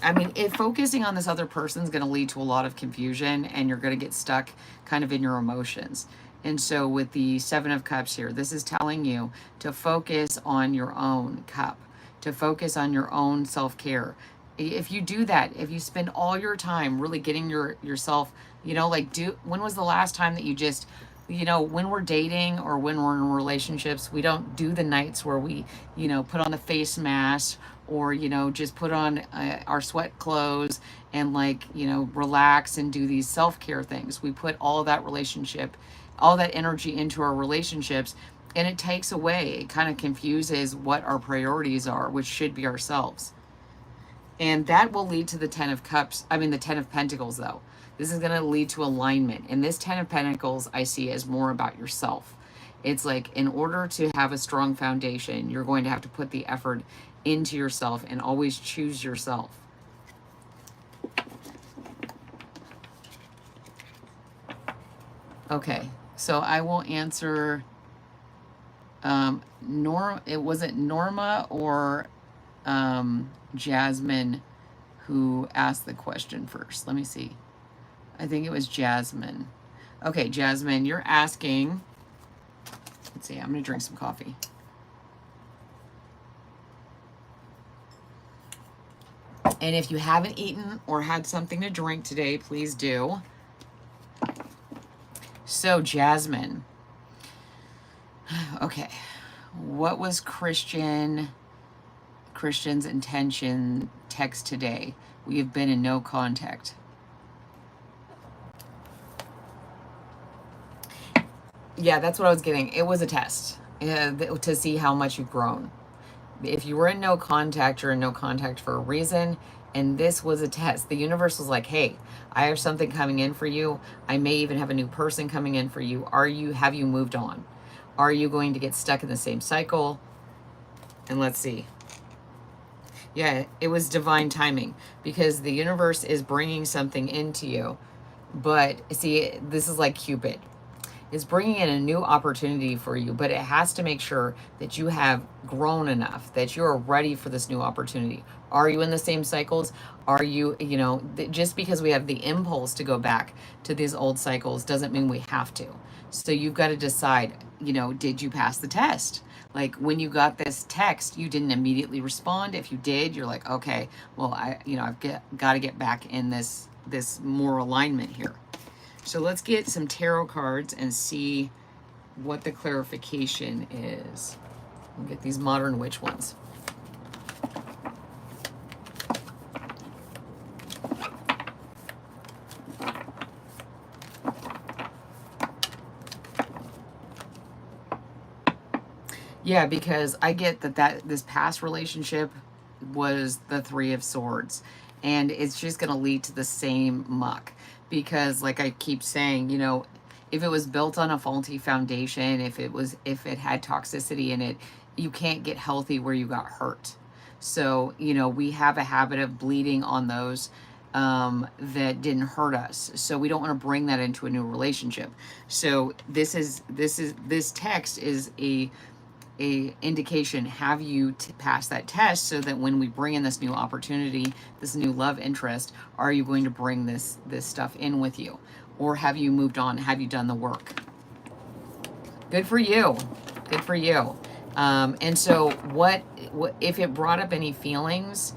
I mean, if focusing on this other person is going to lead to a lot of confusion, and you're going to get stuck kind of in your emotions. And so with the 7 of Cups here, this is telling you to focus on your own cup, to focus on your own self-care. If you do that, if you spend all your time really getting yourself, you know, like when was the last time that you just, you know, when we're dating or when we're in relationships, we don't do the nights where we, you know, put on the face mask, or, you know, just put on our sweat clothes and, like, you know, relax and do these self-care things. We put all of that relationship, all that energy into our relationships, and it takes away, it kind of confuses what our priorities are, which should be ourselves. And that will lead to the 10 of Cups, I mean the 10 of Pentacles though. This is going to lead to alignment. And this 10 of Pentacles I see as more about yourself. It's like, in order to have a strong foundation, you're going to have to put the effort into yourself and always choose yourself. Okay, so I will answer was it Norma or Jasmine who asked the question first? Let me see. I think it was Jasmine. Okay, Jasmine, you're asking, let's see, I'm going to drink some coffee. And if you haven't eaten or had something to drink today, please do. So, Jasmine. Okay. What was Christian's intention text today? We have been in no contact. Yeah, that's what I was getting. It was a test to see how much you've grown. If you were in no contact, you're in no contact for a reason. And this was a test. The universe was like, hey, I have something coming in for you. I may even have a new person coming in for you. Have you moved on? Are you going to get stuck in the same cycle? And let's see. Yeah, it was divine timing because the universe is bringing something into you. But see, this is like Cupid. It's bringing in a new opportunity for you, but it has to make sure that you have grown enough, that you're ready for this new opportunity. Are you in the same cycles? Are you, just because we have the impulse to go back to these old cycles doesn't mean we have to. So you've got to decide, did you pass the test? Like when you got this text, you didn't immediately respond. If you did, you're like, okay, well, I've got to get back in this more alignment here. So let's get some tarot cards and see what the clarification is. We'll get these modern witch ones. Yeah, because I get that this past relationship was the Three of Swords, and it's just going to lead to the same muck. Because like I keep saying, if it was built on a faulty foundation, if it had toxicity in it, you can't get healthy where you got hurt. So, we have a habit of bleeding on those that didn't hurt us. So we don't want to bring that into a new relationship. So this text is a indication. Have you passed that test so that when we bring in this new opportunity, this new love interest, are you going to bring this stuff in with you, or have you moved on? Have you done the work? Good for you. Good for you. And so what if it brought up any feelings?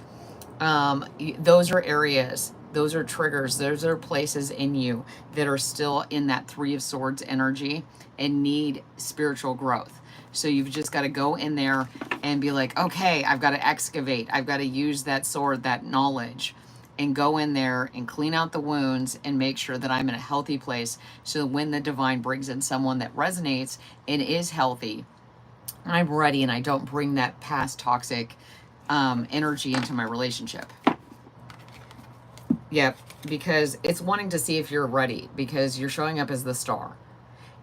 Those are areas, those are triggers, those are places in you that are still in that Three of Swords energy and need spiritual growth. So you've just got to go in there and be like, okay, I've got to excavate. I've got to use that sword, that knowledge, and go in there and clean out the wounds and make sure that I'm in a healthy place. So when the divine brings in someone that resonates and is healthy, I'm ready and I don't bring that past toxic energy into my relationship. Yep, because it's wanting to see if you're ready, because you're showing up as the star.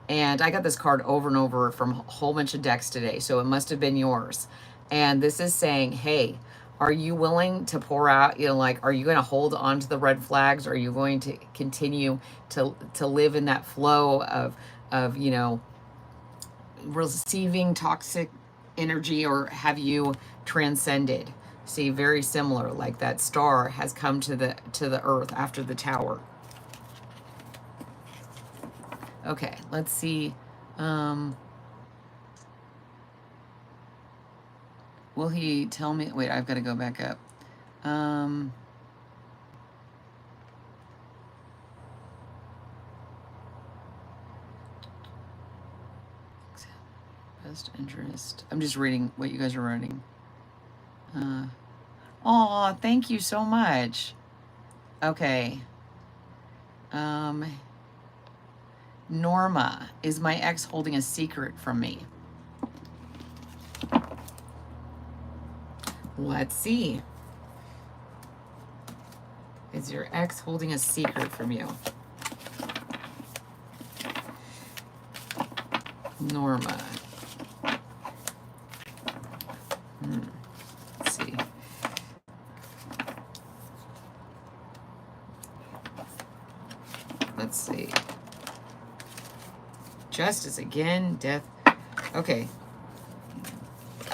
And I got this card over and over from a whole bunch of decks today, so it must have been yours. And this is saying, hey, are you willing to pour out, are you going to hold on to the red flags? Are you going to continue to live in that flow of receiving toxic energy, or have you transcended? See, very similar, like that star has come to the earth after the tower. Okay, let's see. Will he tell me? Wait, I've got to go back up. Best interest. I'm just reading what you guys are writing. Oh, thank you so much. Okay. Norma, is my ex holding a secret from me? Let's see. Is your ex holding a secret from you? Norma. Let's see. Let's see. Justice again, death. Okay.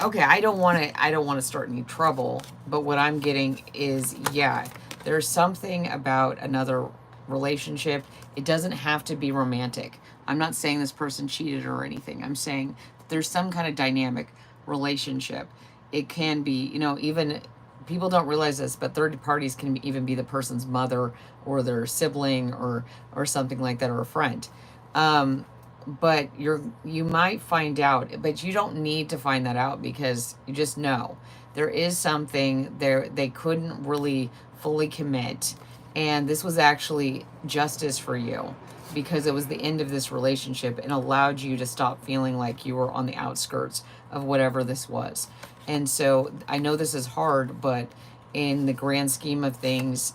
Okay, I don't want to start any trouble, but what I'm getting is, yeah, there's something about another relationship. It doesn't have to be romantic. I'm not saying this person cheated or anything. I'm saying there's some kind of dynamic relationship. It can be, even people don't realize this, but third parties can even be the person's mother or their sibling or something like that, or a friend. But you might find out, but you don't need to find that out, because you just know there is something there. They couldn't really fully commit, and this was actually justice for you, because it was the end of this relationship and allowed you to stop feeling like you were on the outskirts of whatever this was. And so I know this is hard, but in the grand scheme of things,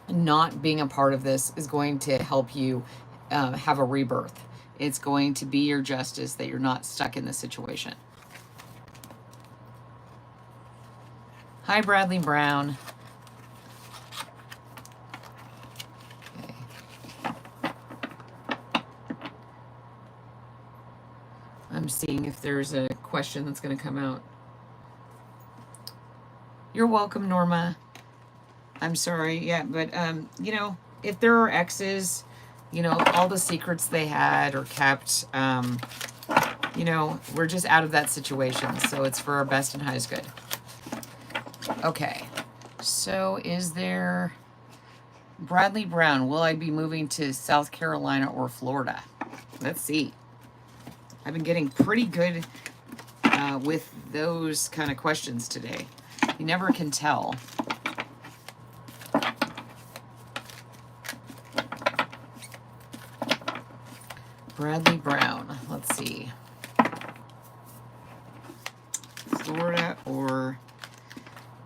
not being a part of this is going to help you have a rebirth. It's going to be your justice that you're not stuck in this situation. Hi, Bradley Brown. Okay. I'm seeing if there's a question that's going to come out. You're welcome, Norma. I'm sorry. Yeah, but, you know, if there are exes, you know, all the secrets they had or kept, you know, we're just out of that situation. So it's for our best and highest good. Okay. So is there... Bradley Brown, will I be moving to South Carolina or Florida? Let's see. I've been getting pretty good with those kind of questions today. You never can tell. Bradley Brown, let's see. Florida or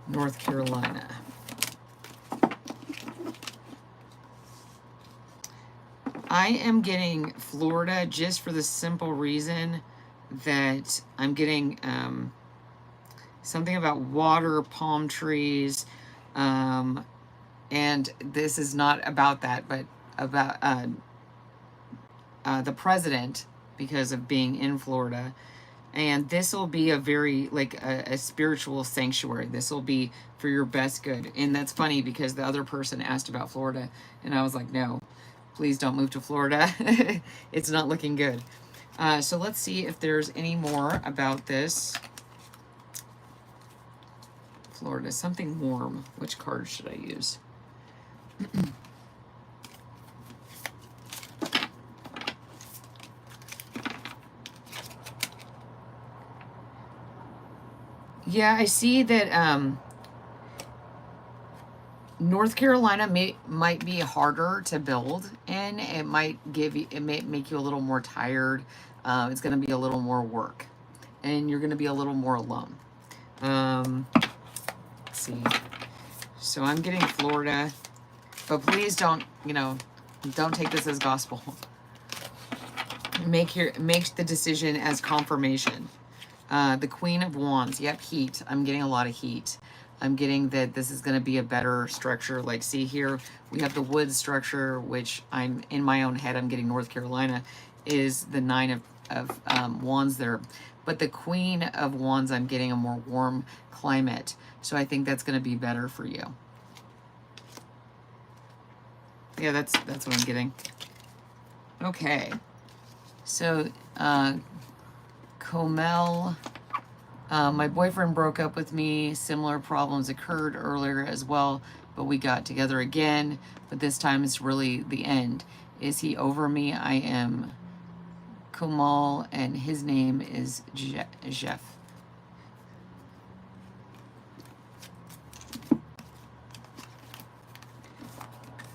North Carolina? I am getting Florida just for the simple reason that I'm getting something about water, palm trees, and this is not about that, but about the president, because of being in Florida. And this will be a very, like, a spiritual sanctuary. This will be for your best good. And that's funny, because the other person asked about Florida, and I was like, no, please don't move to Florida. It's not looking good. So let's see if there's any more about this. Florida, something warm. Which card should I use? Yeah, I see that North Carolina might be harder to build in. It might make you a little more tired. It's going to be a little more work, and you're going to be a little more alone. Let's see. So I'm getting Florida, but please don't, you know, don't take this as gospel. Make the decision as confirmation. The Queen of Wands. Yep, heat. I'm getting a lot of heat. I'm getting that this is going to be a better structure. Like, see here, we have the wood structure, which I'm in my own head, I'm getting North Carolina is the Nine of Wands there. But the Queen of Wands, I'm getting a more warm climate. So I think that's going to be better for you. Yeah, that's what I'm getting. Okay. So, Comel, my boyfriend broke up with me. Similar problems occurred earlier as well, but we got together again. But this time it's really the end. Is he over me? I am Komal, and his name is Jeff.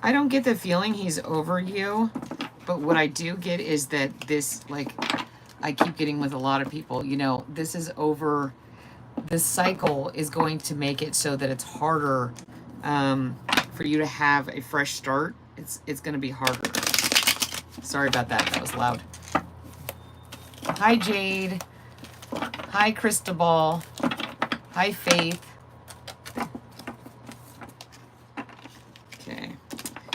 I don't get the feeling he's over you, but what I do get is that this, like, I keep getting with a lot of people, you know, this is over. This cycle is going to make it so that it's harder for you to have a fresh start. It's going to be harder. Sorry about that. That was loud. Hi, Jade. Hi, Cristobal. Hi, Faith. Okay.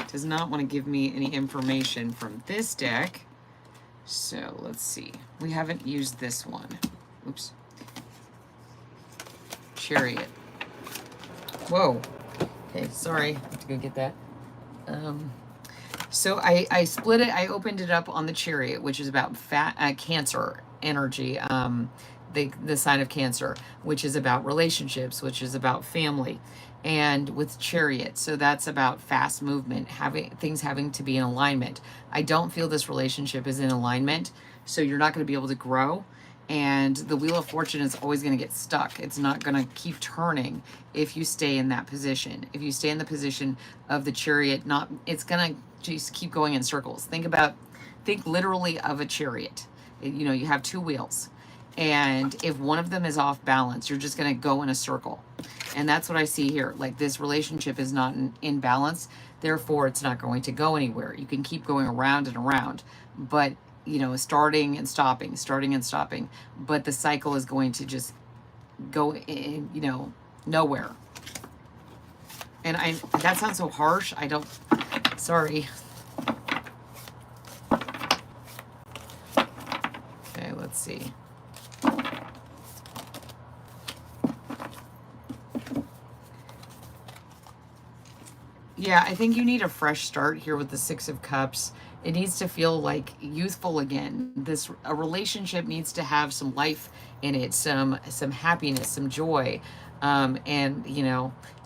Does not want to give me any information from this deck. So let's see. We haven't used this one. Oops. Chariot. Whoa. Okay, sorry. I have to go get that. So I split it. I opened it up on the Chariot, which is about Cancer energy. the sign of Cancer, which is about relationships, which is about family. And with Chariot, so that's about fast movement, having to be in alignment. I don't feel this relationship is in alignment, so you're not going to be able to grow. And the Wheel of Fortune is always going to get stuck. It's not going to keep turning if you stay in that position. If you stay in the position of the Chariot, it's going to just keep going in circles. Think literally of a chariot. You have two wheels. And if one of them is off balance, you're just going to go in a circle. And that's what I see here. Like, this relationship is not in balance. Therefore, it's not going to go anywhere. You can keep going around and around, but starting and stopping, but the cycle is going to just go in, nowhere. And that sounds so harsh. Sorry. Okay, let's see. Yeah, I think you need a fresh start here with the Six of Cups. It needs to feel like youthful again. A relationship needs to have some life in it, some happiness, some joy. And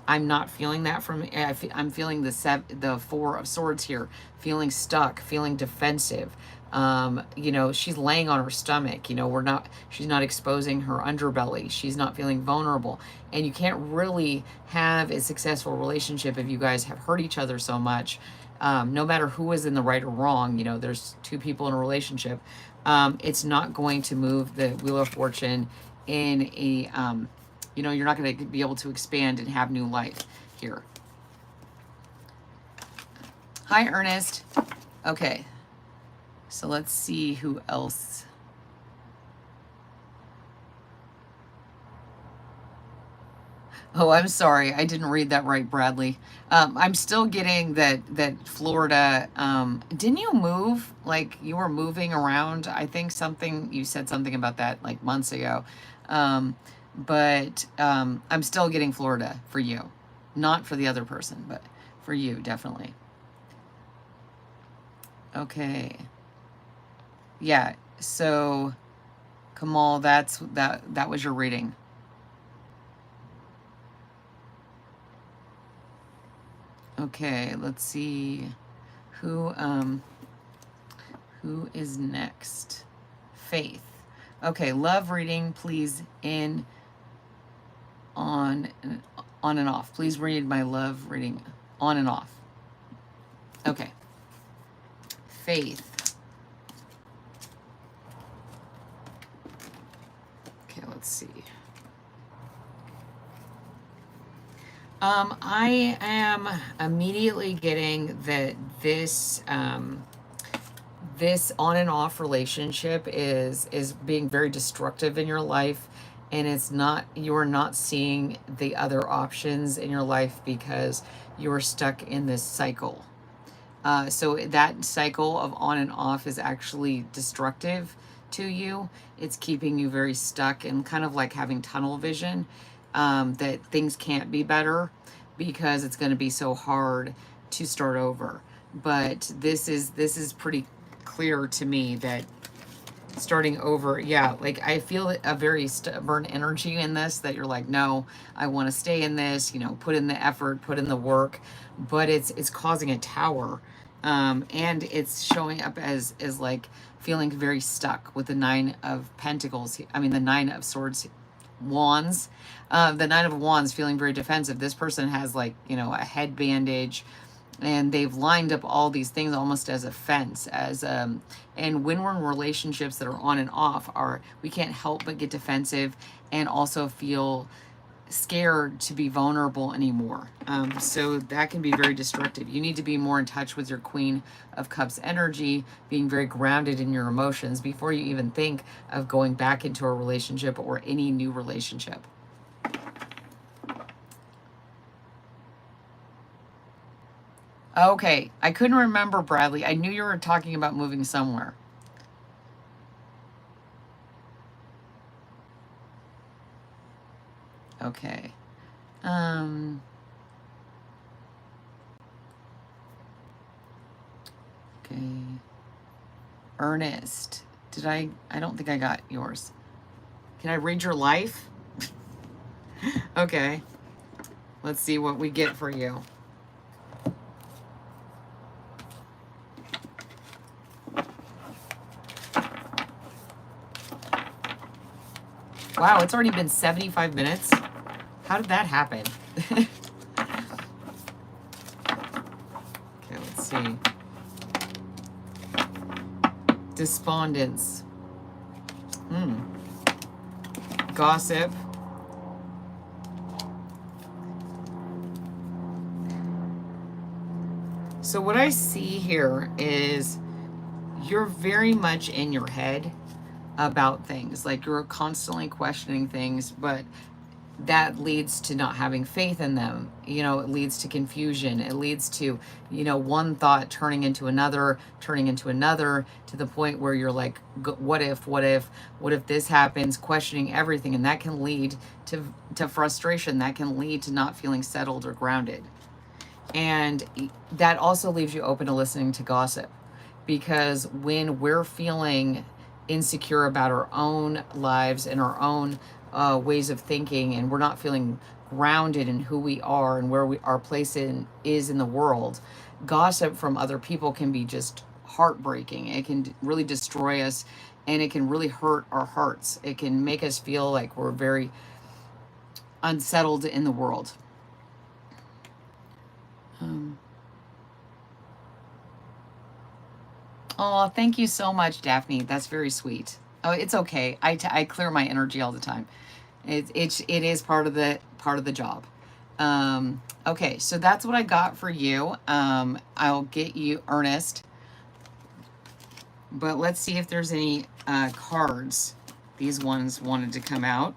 I'm not feeling that I'm feeling the Four of Swords here, feeling stuck, feeling defensive. She's laying on her stomach. She's not exposing her underbelly. She's not feeling vulnerable. And you can't really have a successful relationship if you guys have hurt each other so much. No matter who is in the right or wrong, there's two people in a relationship. It's not going to move the Wheel of Fortune in a, you're not going to be able to expand and have new life here. Hi, Ernest. Okay. So let's see who else. Oh, I'm sorry. I didn't read that right, Bradley. I'm still getting that Florida, didn't you move? Like, you were moving around. I think you said something about that like months ago. But I'm still getting Florida for you. Not for the other person, but for you, definitely. Okay. Yeah, so Kamal, that was your reading. Okay, let's see who is next. Faith. Okay, love reading, please, on and off. Please read my love reading on and off. Okay. Faith. Okay, let's see. I am immediately getting that this this on and off relationship is being very destructive in your life, and you're not seeing the other options in your life because you're stuck in this cycle. So that cycle of on and off is actually destructive to you. It's keeping you very stuck and kind of like having tunnel vision, that things can't be better because it's going to be so hard to start over. But this is pretty clear to me that starting over, yeah, like I feel a very stubborn energy in this, that you're like, no, I want to stay in this, put in the effort, put in the work, but it's causing a tower. And it's showing up as like feeling very stuck with the Nine of Pentacles. The Nine of Swords, Wands. The Nine of Wands, feeling very defensive. This person has like, a head bandage, and they've lined up all these things almost as a fence, and when we're in relationships that are on and off, we can't help but get defensive and also feel scared to be vulnerable anymore. So that can be very destructive. You need to be more in touch with your Queen of Cups energy, being very grounded in your emotions before you even think of going back into a relationship or any new relationship. Okay, I couldn't remember, Bradley. I knew you were talking about moving somewhere. Okay. Okay. Ernest. I don't think I got yours. Can I read your life? Okay. Let's see what we get for you. Wow, it's already been 75 minutes. How did that happen? Okay, let's see. Despondence. Gossip. So what I see here is you're very much in your head about things. Like you're constantly questioning things, but that leads to not having faith in them. You know, it leads to confusion. It leads to, you know, one thought turning into another, to the point where you're like, what if this happens, questioning everything. And that can lead to frustration. That can lead to not feeling settled or grounded. And that also leaves you open to listening to gossip, because when we're feeling insecure about our own lives and our own ways of thinking, and we're not feeling grounded in who we are and where our place is in the world, gossip from other people can be just heartbreaking. It can really destroy us, and it can really hurt our hearts. It can make us feel like we're very unsettled in the world. Oh, thank you so much, Daphne. That's very sweet. Oh, it's okay. I clear my energy all the time. It is part of the job. Okay, so that's what I got for you. I'll get you Ernest, but let's see if there's any cards. These ones wanted to come out.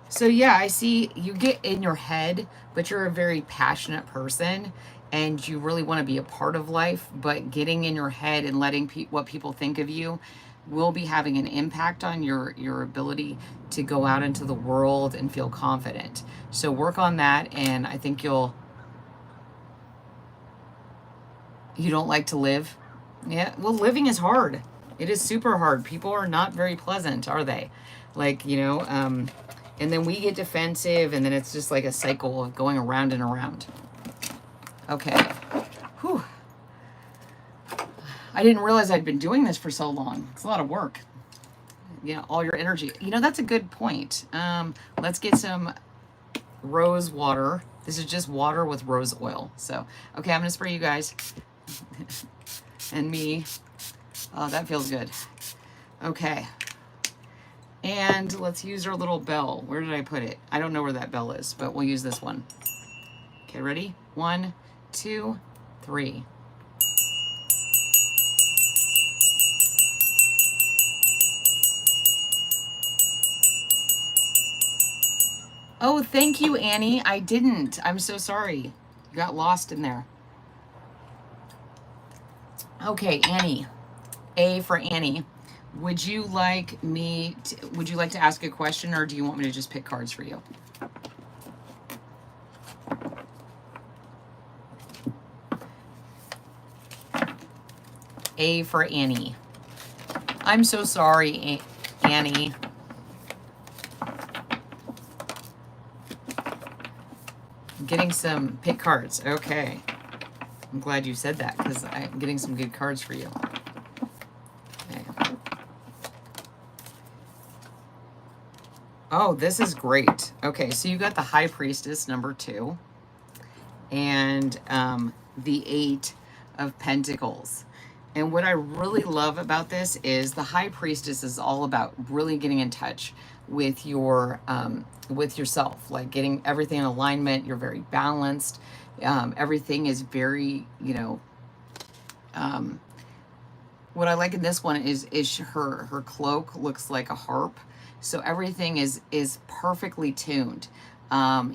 So yeah, I see you get in your head, but you're a very passionate person and you really want to be a part of life, but getting in your head and letting what people think of you will be having an impact on your ability to go out into the world and feel confident. So work on that, and I think you don't like to live. Yeah, well, living is hard. It is super hard. People are not very pleasant, are they? Like, you know, and then we get defensive, and then it's just like a cycle of going around and around. Okay. Whew. I didn't realize I'd been doing this for so long. It's a lot of work. You know, all your energy. You know, that's a good point. Let's get some rose water. This is just water with rose oil. So, okay, I'm going to spray you guys. And me. Oh, that feels good. Okay. And let's use our little bell. Where did I put it? I don't know where that bell is, but we'll use this one. Okay, ready? 1, 2, 3. Oh, thank you, Annie. I didn't. I'm so sorry. You got lost in there. Okay, Annie. A for Annie. Would you like to ask a question, or do you want me to just pick cards for you? A for Annie. I'm so sorry, Annie. I'm getting some pick cards. Okay. I'm glad you said that, because I'm getting some good cards for you. Oh, this is great. Okay, so you got the High Priestess, number 2, and the 8 of Pentacles. And what I really love about this is the High Priestess is all about really getting in touch with with yourself, like getting everything in alignment. You're very balanced. Everything is very, you know, what I like in this one is her cloak looks like a harp. So everything is perfectly tuned.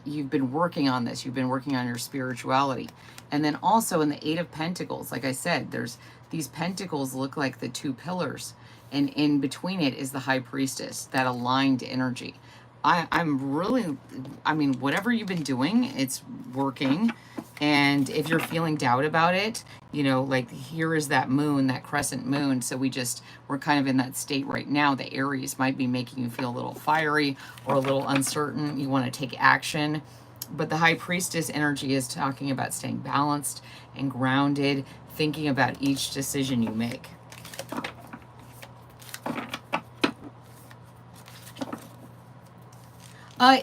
You've been working on this. You've been working on your spirituality. And then also in the 8 of Pentacles, like I said, there's these pentacles look like the 2 pillars. And in between it is the High Priestess, that aligned energy. I'm really, I mean, whatever you've been doing, it's working. And if you're feeling doubt about it, you know, like here is that moon, that crescent moon. So we're kind of in that state right now. The Aries might be making you feel a little fiery or a little uncertain. You want to take action. But the High Priestess energy is talking about staying balanced and grounded, thinking about each decision you make.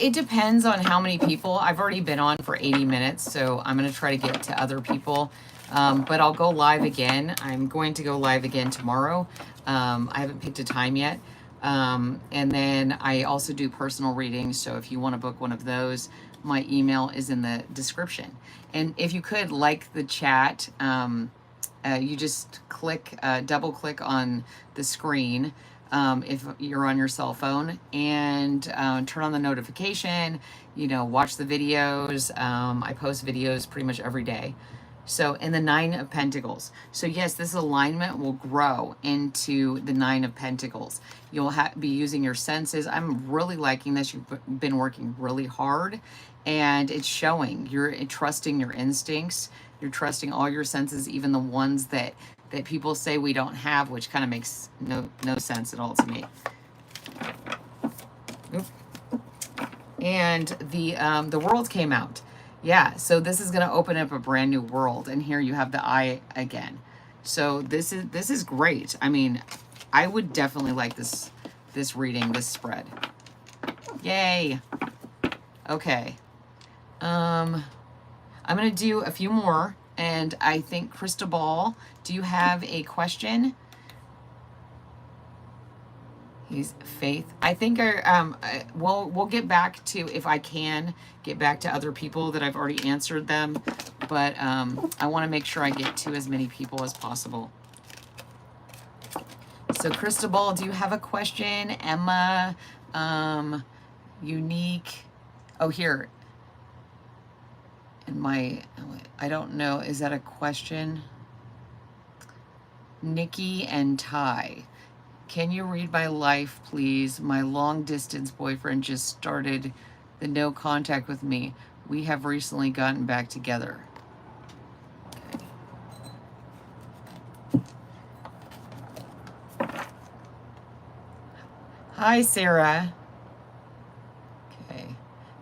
It depends on how many people. I've already been on for 80 minutes, so I'm going to try to get to other people. But I'll go live again. I'm going to go live again tomorrow. I haven't picked a time yet. And then I also do personal readings, so if you want to book one of those, my email is in the description. And if you could like the chat, you just double click on the screen if you're on your cell phone, and turn on the notification, you know, watch the videos. I post videos pretty much every day. So, in the Nine of Pentacles. So yes, this alignment will grow into the Nine of Pentacles. You'll be using your senses. I'm really liking this. You've been working really hard, and it's showing. You're trusting your instincts. You're trusting all your senses, even the ones that people say we don't have, which kind of makes no sense at all to me. Oop. And the world came out. Yeah, so this is going to open up a brand new world, and here you have the eye again. So this is great. I mean, I would definitely like this reading, this spread. Yay. Okay. I'm going to do a few more, and I think Cristobal, do you have a question? He's Faith. I think we'll get back to, if I can, get back to other people that I've already answered them. But I want to make sure I get to as many people as possible. So Cristobal, do you have a question? Emma, Unique. Oh, here. And I don't know, is that a question? Nikki and Ty. Can you read my life, please? My long-distance boyfriend just started the no contact with me. We have recently gotten back together. Okay. Hi, Sarah. Okay.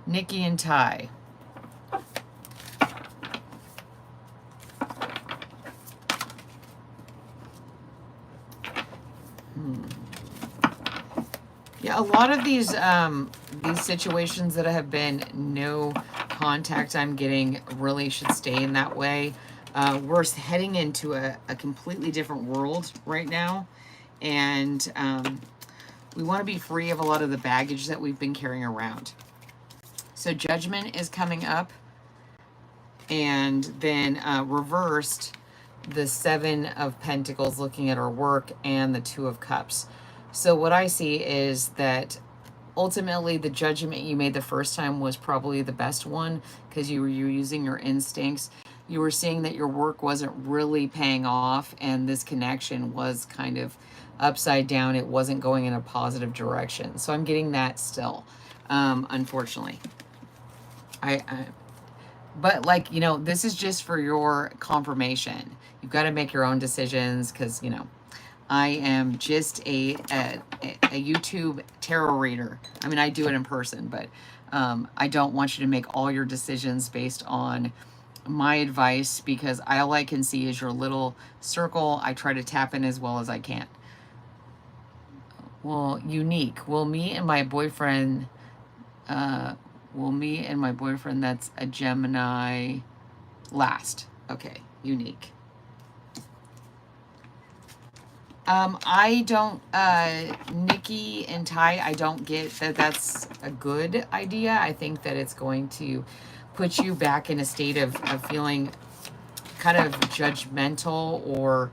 Nikki and Ty. Yeah, a lot of these situations that have been no contact, I'm getting, really should stay in that way. We're heading into a completely different world right now, and we want to be free of a lot of the baggage that we've been carrying around. So Judgment is coming up, and then reversed, the Seven of Pentacles looking at our work, and the Two of Cups. So what I see is that ultimately the judgment you made the first time was probably the best one, because you were using your instincts. You were seeing that your work wasn't really paying off, and this connection was kind of upside down. It wasn't going in a positive direction. So I'm getting that still, unfortunately. But like, you know, this is just for your confirmation. You've got to make your own decisions, because, you know, I am just a YouTube tarot reader. I mean, I do it in person, but I don't want you to make all your decisions based on my advice, because all I can see is your little circle. I try to tap in as well as I can. Well, Unique. Will me and my boyfriend that's a Gemini last? Okay, Unique. I don't, Nikki and Ty, I don't get that that's a good idea. I think that it's going to put you back in a state of feeling kind of judgmental or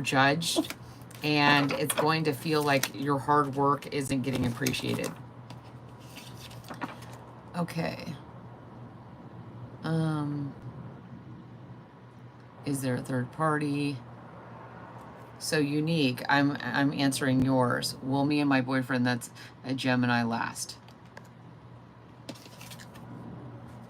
judged, and it's going to feel like your hard work isn't getting appreciated. Okay. Is there a third party? So Unique, I'm answering yours. Will me and my boyfriend that's a Gemini last?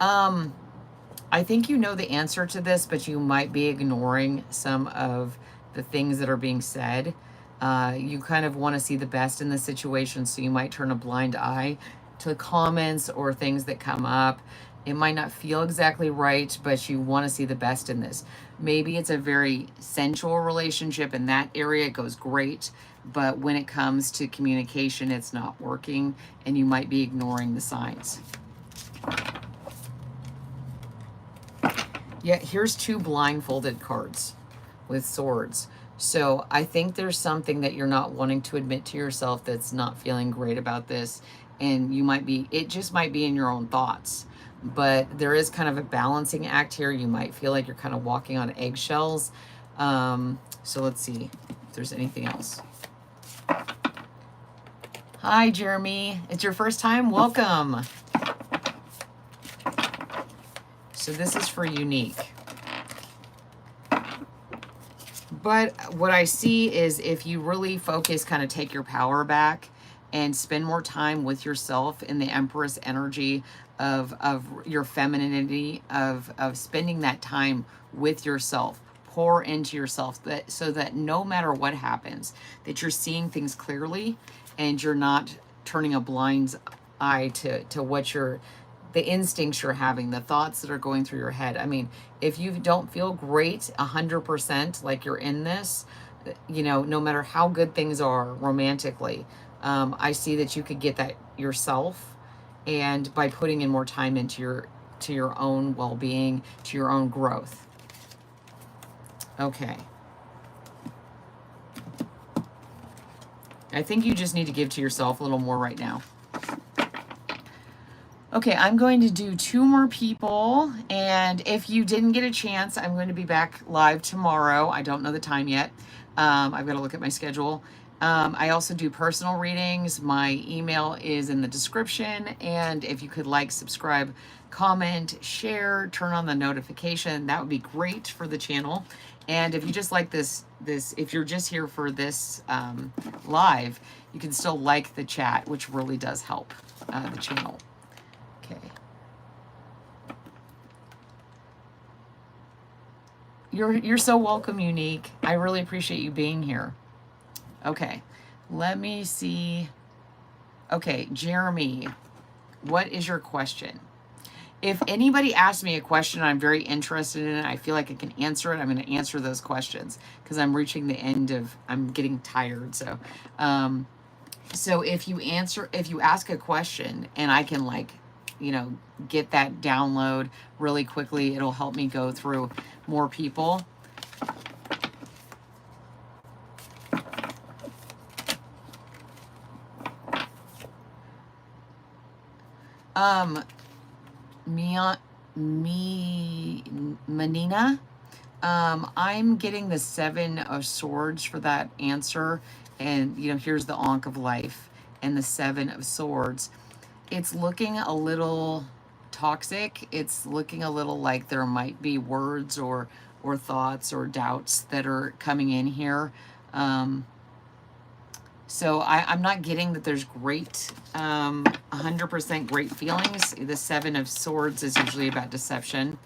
I I think you know the answer to this, but you might be ignoring some of the things that are being said. You kind of want to see the best in the situation, so you might turn a blind eye to comments or things that come up. It might not feel exactly right, but you want to see the best in this. Maybe it's a very sensual relationship. In that area, it goes great. But when it comes to communication, it's not working, and you might be ignoring the signs. Yeah, here's 2 blindfolded cards with swords. So I think there's something that you're not wanting to admit to yourself that's not feeling great about this. And you might be, it just might be in your own thoughts. But there is kind of a balancing act here. You might feel like you're kind of walking on eggshells. So let's see if there's anything else. Hi, Jeremy. It's your first time? Welcome. So this is for Unique. But what I see is if you really focus, kind of take your power back and spend more time with yourself in the Empress energy of your femininity, of spending that time with yourself, pour into yourself, that so that no matter what happens, that you're seeing things clearly and you're not turning a blind eye to what you're, the instincts you're having, the thoughts that are going through your head. I mean, if you don't feel great 100% like you're in this, you know, no matter how good things are romantically, I see that you could get that yourself, and by putting in more time into your own well-being, to your own growth. Okay. I think you just need to give to yourself a little more right now. Okay, I'm going to do 2 more people, and if you didn't get a chance, I'm going to be back live tomorrow. I don't know the time yet. I've got to look at my schedule. I also do personal readings. My email is in the description, and if you could like, subscribe, comment, share, turn on the notification, that would be great for the channel. And if you just like this, if you're just here for this live, you can still like the chat, which really does help the channel. Okay. You're so welcome, Unique. I really appreciate you being here. Okay, let me see. Okay, Jeremy, what is your question? If anybody asks me a question I'm very interested in, I feel like I can answer it, I'm going to answer those questions because I'm reaching the end of, I'm getting tired. So, so if you ask a question and I can, like, you know, get that download really quickly, it'll help me go through more people. Manina, I'm getting the 7 of Swords for that answer, and you know, here's the Ankh of Life and the 7 of Swords. It's looking a little toxic. It's looking a little like there might be words or thoughts or doubts that are coming in here. So I'm not getting that there's great, 100% great feelings. The 7 of Swords is usually about deception.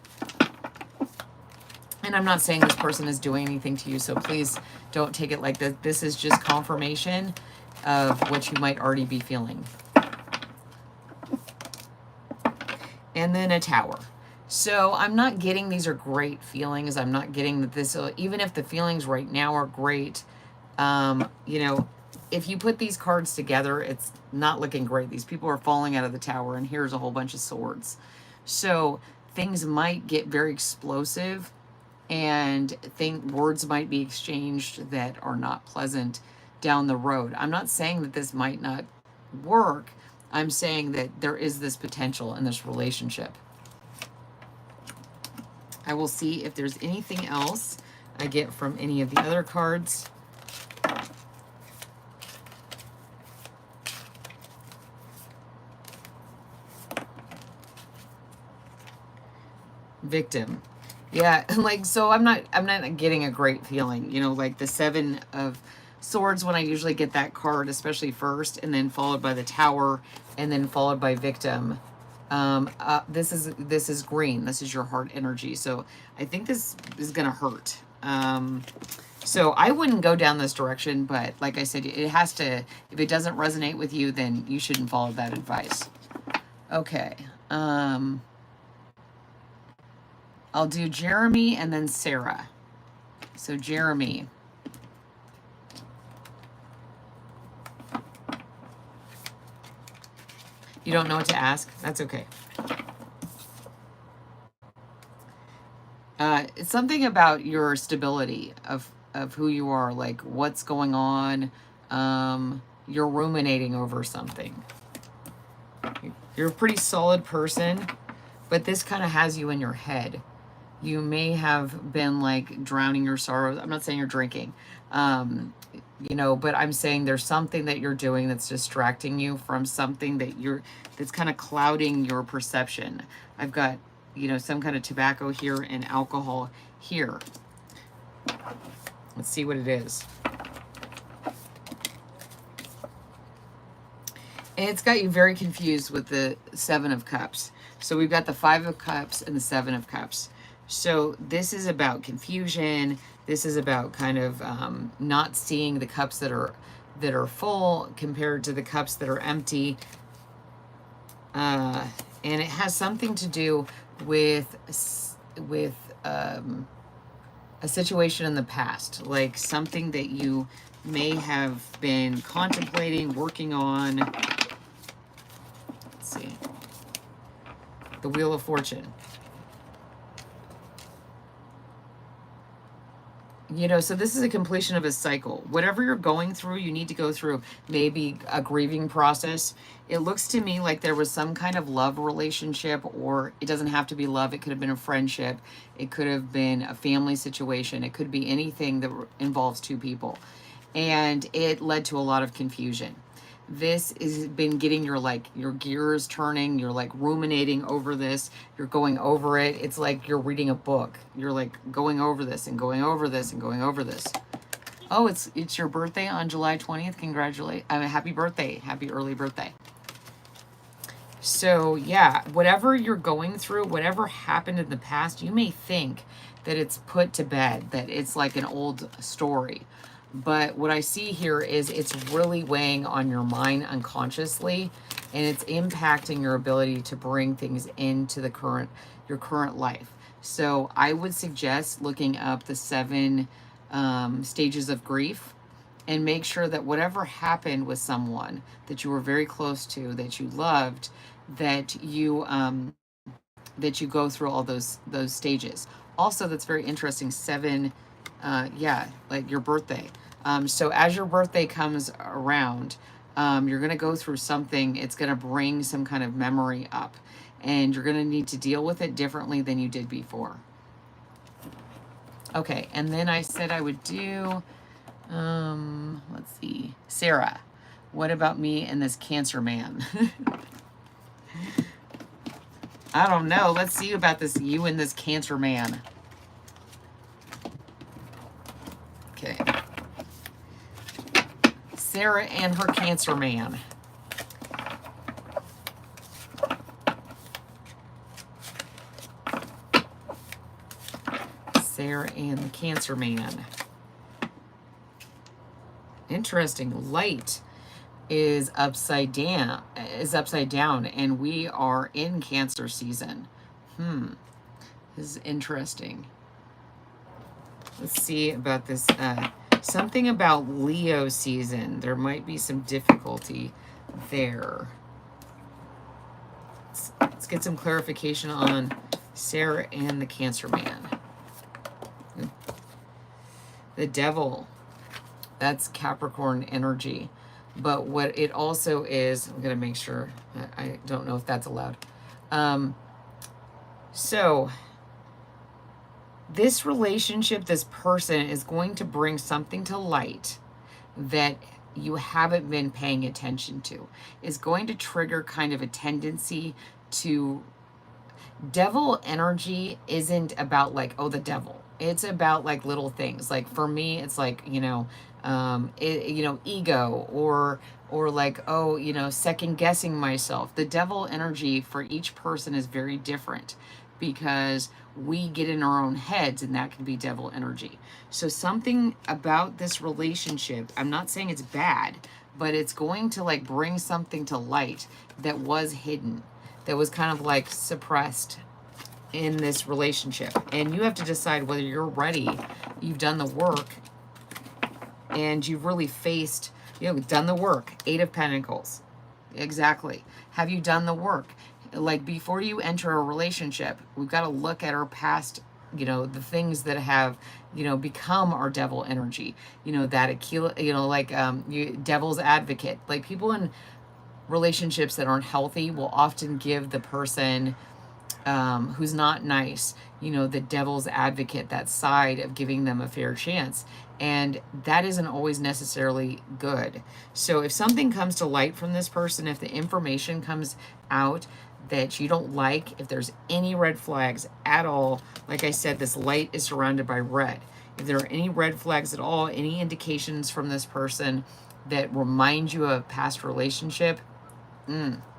And I'm not saying this person is doing anything to you, so please don't take it like that. This is just confirmation of what you might already be feeling. And then a Tower. So I'm not getting these are great feelings. I'm not getting that this, even if the feelings right now are great, you know, if you put these cards together, it's not looking great. These people are falling out of the Tower, and here's a whole bunch of swords. So things might get very explosive, and words might be exchanged that are not pleasant down the road. I'm not saying that this might not work. I'm saying that there is this potential in this relationship. I will see if there's anything else I get from any of the other cards. Victim. Yeah, like, so I'm not getting a great feeling, you know, like the 7 of Swords, when I usually get that card, especially first, and then followed by the Tower, and then followed by Victim. This is green. This is your heart energy. So I think this is gonna hurt. So I wouldn't go down this direction, but like I said, it has to, if it doesn't resonate with you, then you shouldn't follow that advice. Okay. I'll do Jeremy and then Sarah. So Jeremy. You don't know what to ask? That's okay. It's something about your stability of who you are, like what's going on. You're ruminating over something. You're a pretty solid person, but this kind of has you in your head. You may have been like drowning your sorrows. I'm not saying you're drinking, you know, but I'm saying there's something that you're doing that's distracting you from something that's kind of clouding your perception. I've got, you know, some kind of tobacco here and alcohol here. Let's see what it is. And it's got you very confused with the Seven of Cups. So we've got the Five of Cups and the Seven of Cups. So this is about confusion. This is about kind of not seeing the cups that are full compared to the cups that are empty. And it has something to do with a situation in the past, like something that you may have been contemplating, working on. Let's see. The Wheel of Fortune. You know, so this is a completion of a cycle. Whatever you're going through, you need to go through maybe a grieving process. It looks to me like there was some kind of love relationship, or it doesn't have to be love. It could have been a friendship. It could have been a family situation. It could be anything that involves two people. And it led to a lot of confusion. This has been getting your gears turning. You're like ruminating over this. You're going over it. It's like you're reading a book. You're like going over this and going over this and going over this. Oh, it's your birthday on July 20th. Congratulations. Happy birthday. Happy early birthday. So yeah, whatever you're going through, whatever happened in the past, you may think that it's put to bed, that it's like an old story. But what I see here is it's really weighing on your mind unconsciously, and it's impacting your ability to bring things into your current life. So I would suggest looking up the 7 stages of grief, and make sure that whatever happened with someone that you were very close to, that you loved, that you go through all those stages. Also, that's very interesting. 7. Yeah, like your birthday. So as your birthday comes around, you're going to go through something. It's going to bring some kind of memory up, and you're going to need to deal with it differently than you did before. Okay, and then I said I would do, let's see, Sarah. What about me and this Cancer man? I don't know. Let's see about this, you and this Cancer man. Okay. Sarah and her Cancer man. Sarah and the Cancer man. Interesting. Light is upside down, and we are in Cancer season. This is interesting. Let's see about this. Something about Leo season. There might be some difficulty there. Let's get some clarification on Sarah and the Cancer man. The Devil. That's Capricorn energy. But what it also is, I'm going to make sure. I don't know if that's allowed. So this relationship, this person is going to bring something to light that you haven't been paying attention to. It's going to trigger kind of a tendency to... Devil energy isn't about like, oh, the devil. It's about like little things. Like for me, it's like, ego, or like, oh, second guessing myself. The devil energy for each person is very different because we get in our own heads, and that can be devil energy. So something about this relationship, I'm not saying it's bad, but it's going to like bring something to light that was hidden, that was kind of like suppressed in this relationship. And you have to decide whether you're ready. You've done the work, and you've really faced, done the work. 8 of Pentacles. Exactly. Have you done the work? Like before you enter a relationship, we've got to look at our past, the things that have, become our devil energy. That devil's advocate. Like people in relationships that aren't healthy will often give the person who's not nice, the devil's advocate, that side of giving them a fair chance. And that isn't always necessarily good. So if something comes to light from this person, if the information comes out that you don't like, if there's any red flags at all, like I said, this light is surrounded by red. If there are any red flags at all, any indications from this person that remind you of a past relationship,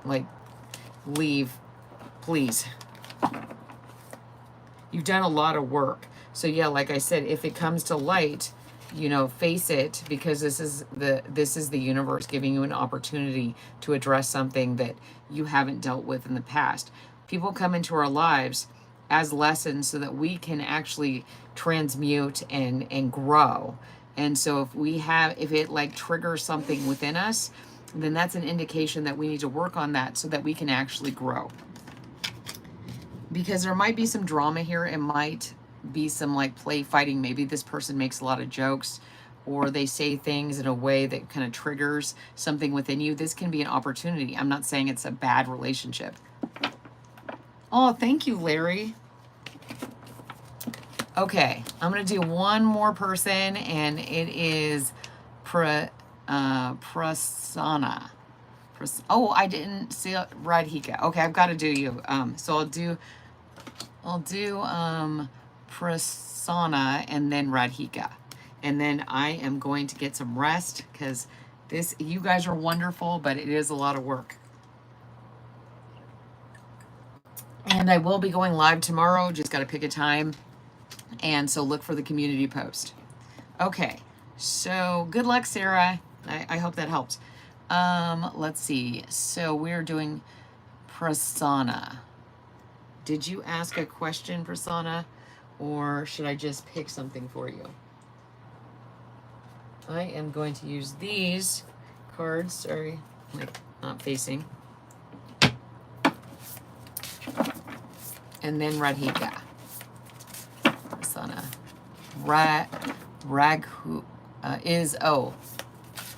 like leave, please. You've done a lot of work. So yeah, like I said, if it comes to light, face it, because this is the universe giving you an opportunity to address something that you haven't dealt with in the past. People come into our lives as lessons so that we can actually transmute and grow. And so if it like triggers something within us, then that's an indication that we need to work on that so that we can actually grow. Because there might be some drama here. It might be some like play fighting. Maybe this person makes a lot of jokes, or they say things in a way that kind of triggers something within you. This can be an opportunity. I'm not saying it's a bad relationship. Oh, thank you, Larry. Okay, I'm going to do one more person, and it is Prasanna. Oh, I didn't see Radhika. Okay, I've got to do you. So I'll do Prasanna and then Radhika. And then I am going to get some rest, because you guys are wonderful, but it is a lot of work. And I will be going live tomorrow. Just got to pick a time. And so look for the community post. Okay, so good luck, Sarah. I hope that helps. Let's see. So we're doing Prasanna. Did you ask a question, Prasanna, or should I just pick something for you? I am going to use these cards. Sorry, like not facing. And then Radhika. Prasanna. Raghu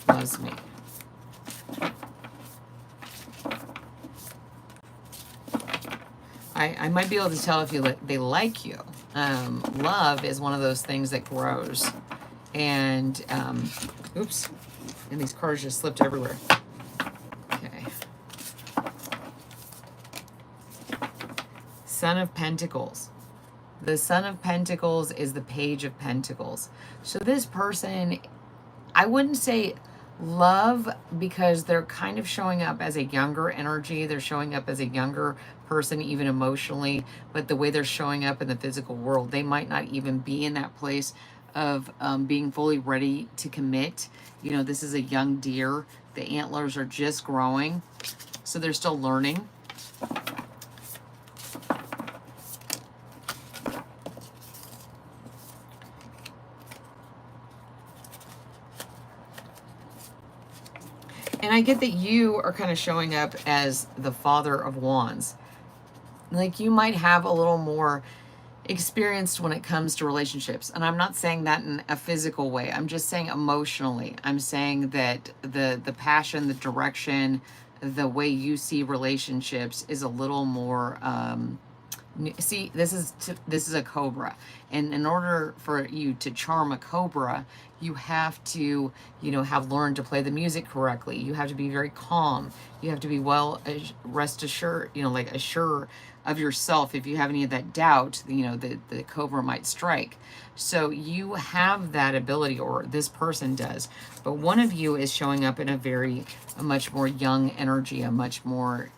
loves me. I might be able to tell if they like you. Love is one of those things that grows. And, oops, and these cards just slipped everywhere. Okay. Son of Pentacles. The Son of Pentacles is the Page of Pentacles. So this person, I wouldn't say love, because they're kind of showing up as a younger energy. They're showing up as a younger person, even emotionally, but the way they're showing up in the physical world, they might not even be in that place of being fully ready to commit. This is a young deer. The antlers are just growing, so they're still learning. And I get that you are kind of showing up as the Father of Wands. Like you might have a little more experienced when it comes to relationships. And I'm not saying that in a physical way. I'm just saying emotionally. I'm saying that the passion, the direction, the way you see relationships is a little more See, this is a cobra, and in order for you to charm a cobra, you have to, you know, have learned to play the music correctly. You have to be very calm. You have to be well rest assured, you know, like assured of yourself. If you have any of that doubt, you know, the cobra might strike. So you have that ability, or this person does, but one of you is showing up in a much more young energy, a much more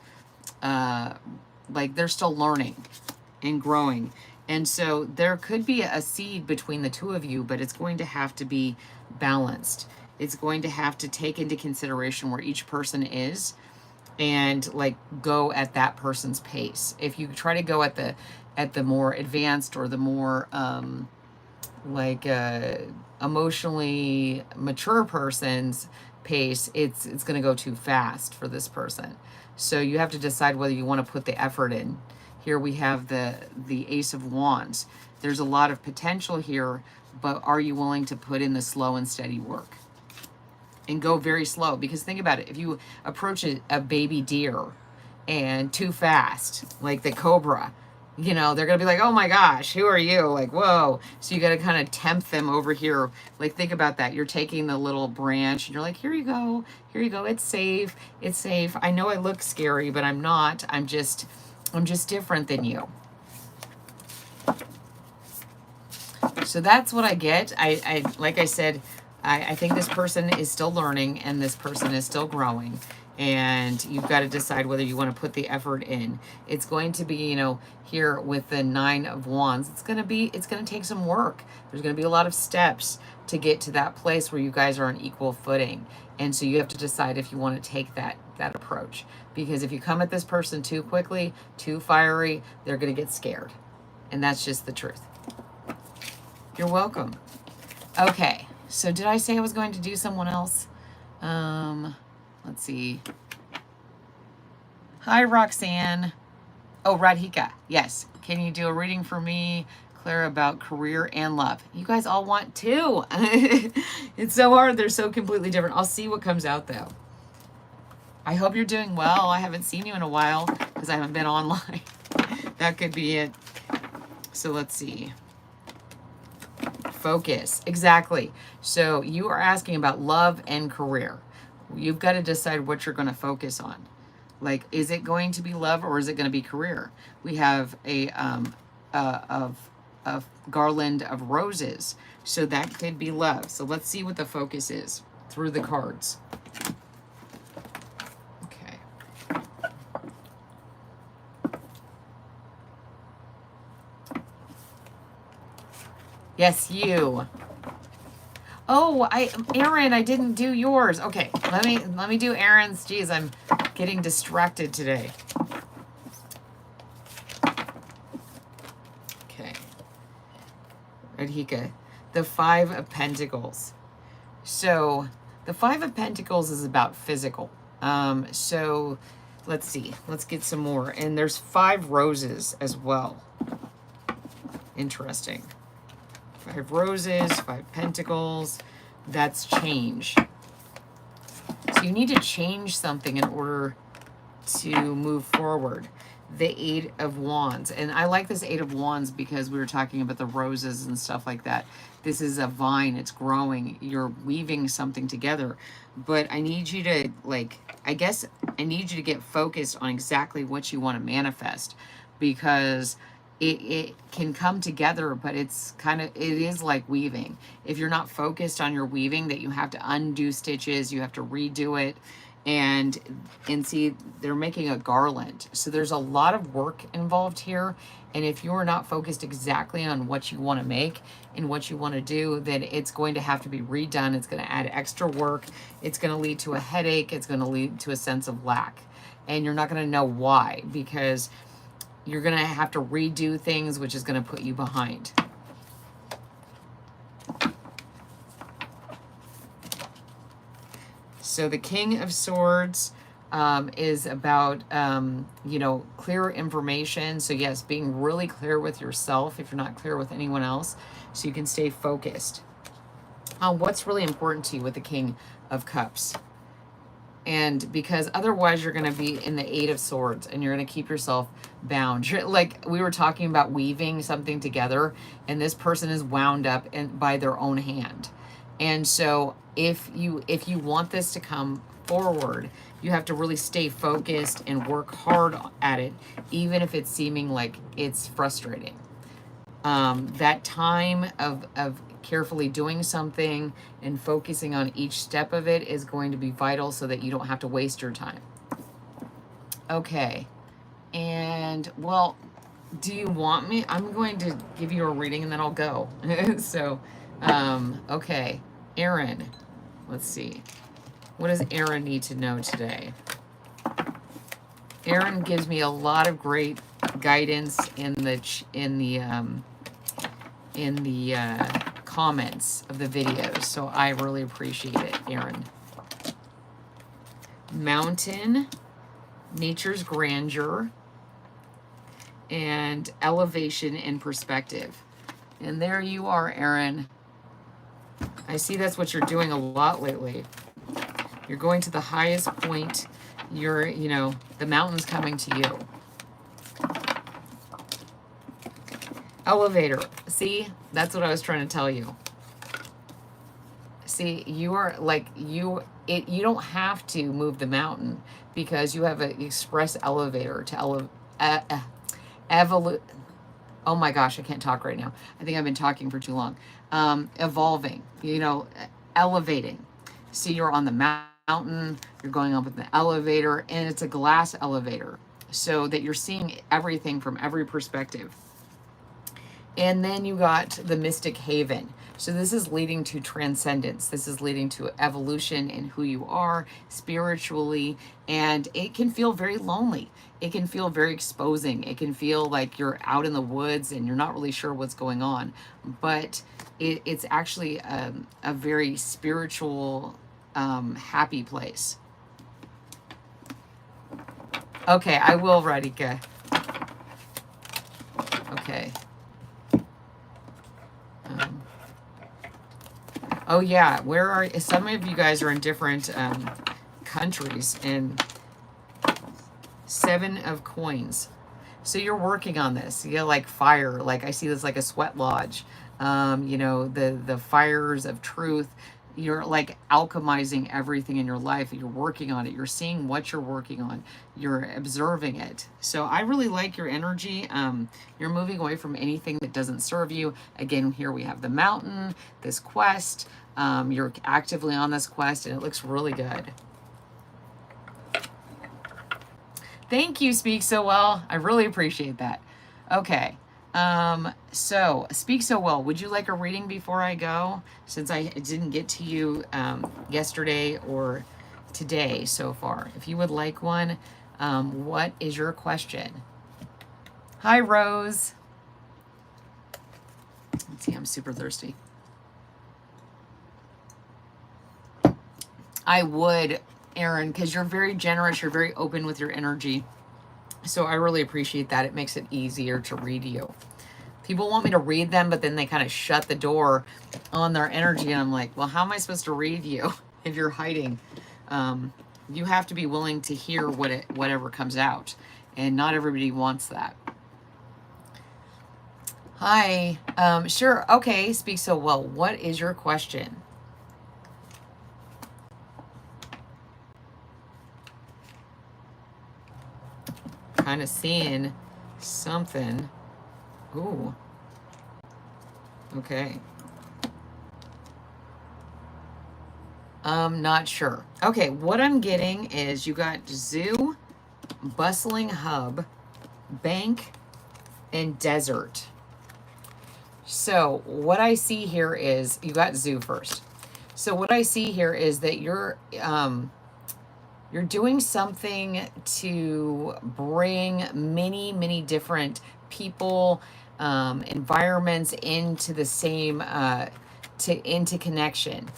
like they're still learning and growing. And so there could be a seed between the two of you, but it's going to have to be balanced. It's going to have to take into consideration where each person is and like go at that person's pace. If you try to go at the more advanced or the more like emotionally mature person's pace, it's going to go too fast for this person. So you have to decide whether you want to put the effort in. Here we have the Ace of Wands. There's a lot of potential here, but are you willing to put in the slow and steady work? And go very slow, because think about it. If you approach a baby deer and too fast, like the cobra, you know, they're going to be like, oh my gosh, who are you? Like, whoa. So you got to kind of tempt them over here. Like, think about that. You're taking the little branch and you're like, here you go. Here you go. It's safe. It's safe. I know I look scary, but I'm not. I'm just different than you. So that's what I get. I like I said, I think this person is still learning and this person is still growing. And you've got to decide whether you want to put the effort in. It's going to be, you know, here with the Nine of Wands, it's going to take some work. There's going to be a lot of steps to get to that place where you guys are on equal footing. And so you have to decide if you want to take that approach. Because if you come at this person too quickly, too fiery, they're going to get scared. And that's just the truth. You're welcome. Okay. So did I say I was going to do someone else? Let's see. Hi, Roxanne. Oh, Radhika. Yes. Can you do a reading for me, Claire, about career and love? You guys all want to. It's so hard. They're so completely different. I'll see what comes out, though. I hope you're doing well. I haven't seen you in a while because I haven't been online. That could be it. So let's see. Focus. Exactly. So you are asking about love and career. You've got to decide what you're going to focus on. Like, is it going to be love or is it going to be career? We have a garland of roses. So that could be love. So let's see what the focus is through the cards. Okay. Yes, you. Oh, Aaron, I didn't do yours. Okay, let me do Aaron's. Geez, I'm getting distracted today. Okay. Radhika, the Five of Pentacles. So the Five of Pentacles is about physical. So let's see. Let's get some more. And there's 5 roses as well. Interesting. 5 roses, 5 pentacles. That's change. So you need to change something in order to move forward. The 8 of Wands. And I like this 8 of Wands because we were talking about the roses and stuff like that. This is a vine. It's growing. You're weaving something together. But I need you to, like, I guess I need you to get focused on exactly what you want to manifest. Because it can come together, but it is like weaving. If you're not focused on your weaving, that you have to undo stitches, you have to redo it, and see, they're making a garland. So there's a lot of work involved here, and if you're not focused exactly on what you want to make and what you want to do, then it's going to have to be redone. It's going to add extra work. It's going to lead to a headache. It's going to lead to a sense of lack, and you're not going to know why, because you're going to have to redo things, which is going to put you behind. So the King of Swords is about, you know, clear information. So yes, being really clear with yourself if you're not clear with anyone else, so you can stay focused. What's really important to you with the King of Cups? And because otherwise you're going to be in the Eight of Swords and you're going to keep yourself bound. Like we were talking about weaving something together, and this person is wound up by their own hand. And so if you want this to come forward, you have to really stay focused and work hard at it, even if it's seeming like it's frustrating. That time of carefully doing something and focusing on each step of it is going to be vital so that you don't have to waste your time. Okay. And well, do you want me? I'm going to give you a reading and then I'll go. So, okay. Aaron, let's see. What does Aaron need to know today? Aaron gives me a lot of great guidance in the comments of the videos, so I really appreciate it, Aaron. Mountain, nature's grandeur, and elevation and perspective. And there you are, Aaron. I see that's what you're doing a lot lately. You're going to the highest point. You're, you know, the mountain's coming to you. Elevator. See, that's what I was trying to tell you. See, you are like, you don't have to move the mountain because you have an express elevator to oh my gosh, I can't talk right now. I think I've been talking for too long. Evolving, you know, elevating. See, you're on the mountain, you're going up with the elevator, and it's a glass elevator so that you're seeing everything from every perspective. And then you got the Mystic Haven. So this is leading to transcendence. This is leading to evolution in who you are spiritually. And it can feel very lonely. It can feel very exposing. It can feel like you're out in the woods and you're not really sure what's going on. But it's actually a very spiritual, happy place. Okay, I will, Radhika. Okay. Oh yeah, where are some of you guys are in different countries, and Seven of Coins. So you're working on this. You got like fire, like I see this like a sweat lodge. You know, the fires of truth. You're like alchemizing everything in your life. You're working on it. You're seeing what you're working on. You're observing it. So I really like your energy. You're moving away from anything that doesn't serve you. Again, here we have the mountain, this quest. You're actively on this quest and it looks really good. Thank you, Speak So Well. I really appreciate that. Okay. So Speak So Well, would you like a reading before I go? Since I didn't get to you yesterday or today so far. If you would like one, what is your question? Hi, Rose. Let's see, I'm super thirsty. I would, Aaron, because you're very generous, you're very open with your energy. So I really appreciate that. It makes it easier to read you. People want me to read them, but then they kind of shut the door on their energy. And I'm like, well, how am I supposed to read you if you're hiding? You have to be willing to hear whatever comes out. And not everybody wants that. Hi. Sure. Okay. Speak So Well. What is your question? Kind of seeing something. Ooh. Okay. I'm not sure. Okay, what I'm getting is you got zoo, bustling hub, bank, and desert. So what I see here is you got zoo first. So what I see here is that you're doing something to bring many different people, environments into the same, into connection.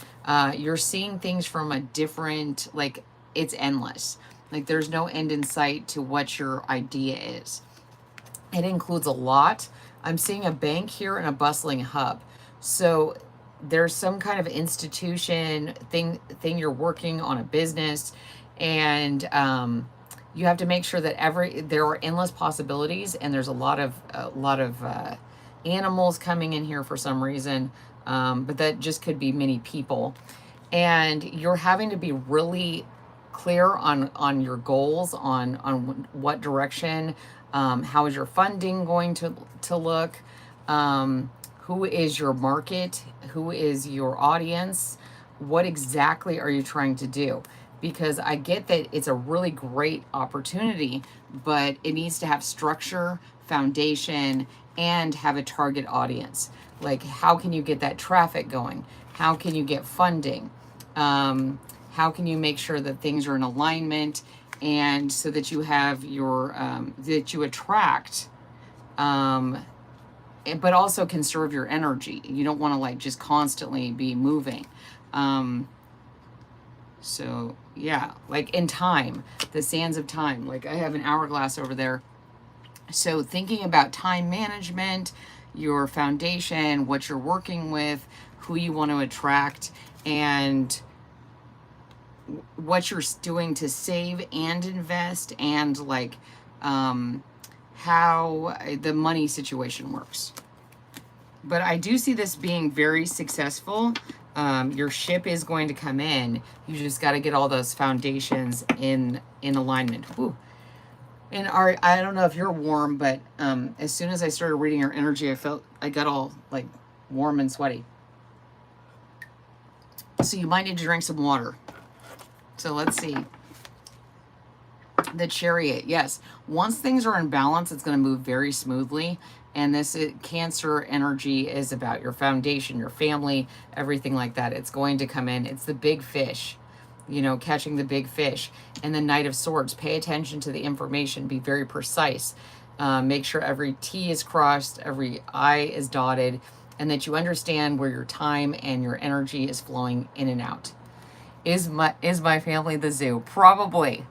You're seeing things from a different, like it's endless. Like there's no end in sight to what your idea is. It includes a lot. I'm seeing a bank here and a bustling hub. So there's some kind of institution thing you're working on, a business. And you have to make sure that there are endless possibilities, and there's a lot of animals coming in here for some reason, but that just could be many people. And you're having to be really clear on your goals, on what direction, how is your funding going to look, who is your market, who is your audience, what exactly are you trying to do? Because I get that it's a really great opportunity, but it needs to have structure, foundation, and have a target audience. Like, how can you get that traffic going? How can you get funding? How can you make sure that things are in alignment, and so that you have your that you attract, but also conserve your energy. You don't want to like just constantly be moving. So yeah, like in time, the sands of time, like I have an hourglass over there. So thinking about time management, your foundation, what you're working with, who you want to attract, and what you're doing to save and invest, and like how the money situation works. But I do see this being very successful. Your ship is going to come in. You just got to get all those foundations in alignment. Whew. And I don't know if you're warm, but as soon as I started reading your energy, I got all like warm and sweaty. So you might need to drink some water. So let's see. The Chariot, yes. Once things are in balance, it's going to move very smoothly. And this Cancer energy is about your foundation, your family, everything like that. It's going to come in. It's the big fish, you know, catching the big fish. And the Knight of Swords, pay attention to the information. Be very precise. Make sure every T is crossed, every I is dotted, and that you understand where your time and your energy is flowing in and out. Is my family the zoo? Probably.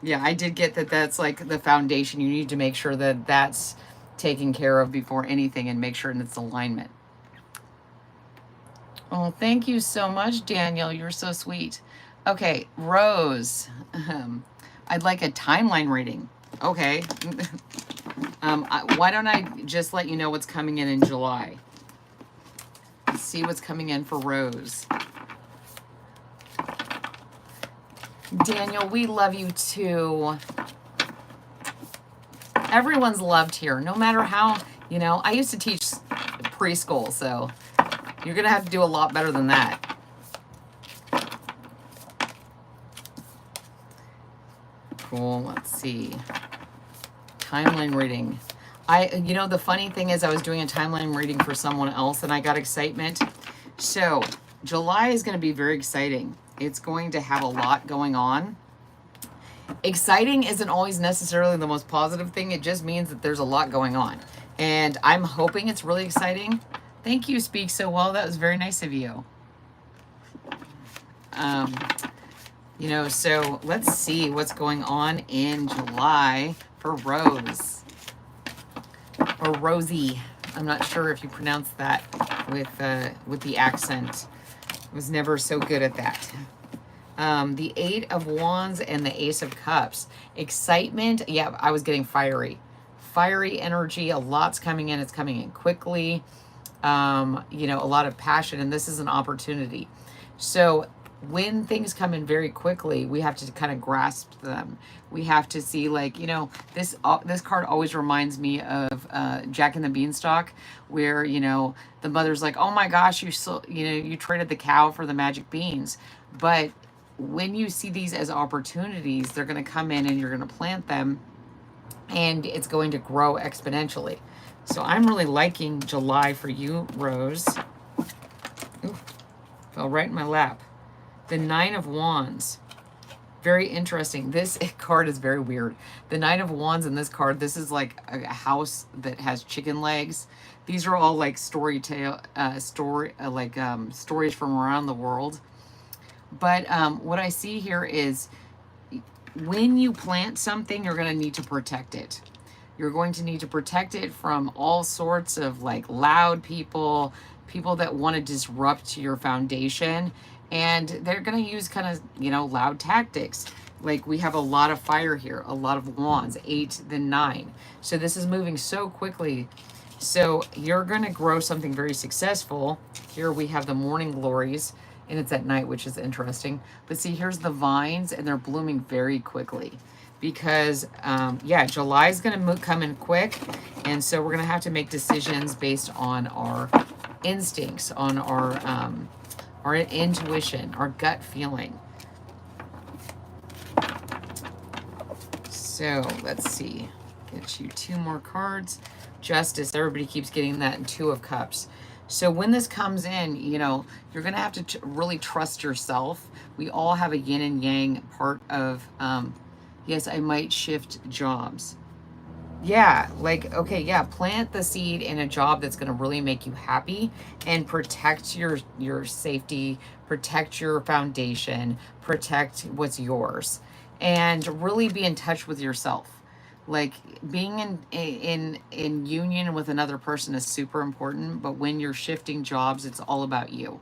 Yeah, I did get that. That's like the foundation. You need to make sure that that's taken care of before anything, and make sure it's alignment. Oh, thank you so much, Daniel. You're so sweet. Okay, Rose. I'd like a timeline reading. Okay. Why don't I just let you know what's coming in July? Let's see what's coming in for Rose. Daniel, we love you too. Everyone's loved here, no matter how, you know, I used to teach preschool, so you're going to have to do a lot better than that. Cool, let's see. Timeline reading. You know, the funny thing is I was doing a timeline reading for someone else and I got excitement. So July is going to be very exciting. It's going to have a lot going on. Exciting isn't always necessarily the most positive thing. It just means that there's a lot going on. And I'm hoping it's really exciting. Thank you, Speak So Well. That was very nice of you. You know, so let's see what's going on in July for Rose. Or Rosie. I'm not sure if you pronounce that with the accent. I was never so good at that. The Eight of Wands and the Ace of Cups. Excitement. Yeah, I was getting fiery. Fiery energy. A lot's coming in. It's coming in quickly. You know, a lot of passion. And this is an opportunity. So when things come in very quickly, we have to kind of grasp them. We have to see, like, you know, this card always reminds me of Jack and the Beanstalk, where, you know, the mother's like, oh my gosh, you traded the cow for the magic beans. But when you see these as opportunities, they're going to come in and you're going to plant them, and it's going to grow exponentially. So I'm really liking July for you, Rose. Ooh, fell right in my lap. The Nine of Wands. Very interesting. This card is very weird. The Nine of Wands in this card, this is like a house that has chicken legs. These are all like stories from around the world. But what I see here is when you plant something, you're going to need to protect it. You're going to need to protect it from all sorts of like loud people that want to disrupt your foundation. And they're going to use kind of, you know, loud tactics. Like we have a lot of fire here, a lot of wands, 8, then 9. So this is moving so quickly. So you're going to grow something very successful. Here we have the morning glories, and it's at night, which is interesting. But see, here's the vines, and they're blooming very quickly because, yeah, July is going to come in quick. And so we're going to have to make decisions based on our instincts, on our intuition, our gut feeling. So let's see. Get you 2 more cards. Justice. Everybody keeps getting that in 2 of Cups. So when this comes in, you know, you're going to have to really trust yourself. We all have a yin and yang part of, yes, I might shift jobs. Yeah, like, okay, yeah, plant the seed in a job that's going to really make you happy and protect your safety, protect your foundation, protect what's yours, and really be in touch with yourself. Like being in union with another person is super important, but when you're shifting jobs, it's all about you.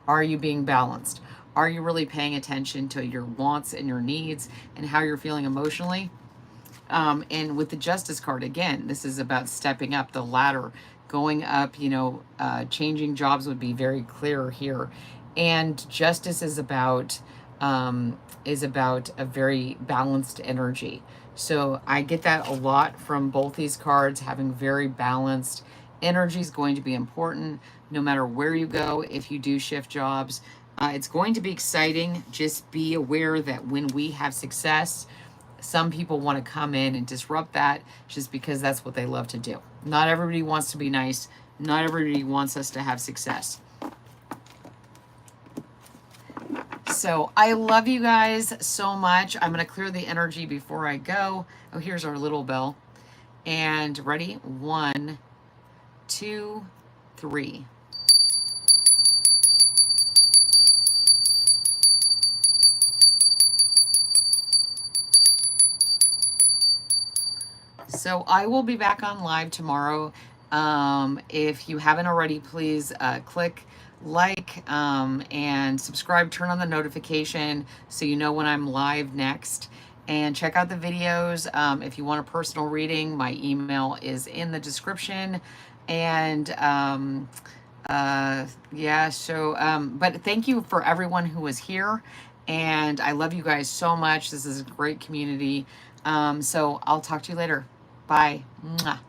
Are you being balanced? Are you really paying attention to your wants and your needs and how you're feeling emotionally? And with the Justice card, again, this is about stepping up the ladder, going up, you know, changing jobs would be very clear here. And Justice is about a very balanced energy. So I get that a lot from both these cards. Having very balanced energy is going to be important no matter where you go. If you do shift jobs, it's going to be exciting. Just be aware that when we have success, some people want to come in and disrupt that just because that's what they love to do. Not everybody wants to be nice. Not everybody wants us to have success. So I love you guys so much. I'm going to clear the energy before I go. Oh, here's our little bell. And ready? 1, 2, 3. So I will be back on live tomorrow. If you haven't already, please click like and subscribe, turn on the notification so you know when I'm live next. And check out the videos. If you want a personal reading, my email is in the description. And yeah, so, but thank you for everyone who was here. And I love you guys so much. This is a great community. So I'll talk to you later. Bye. Mwah.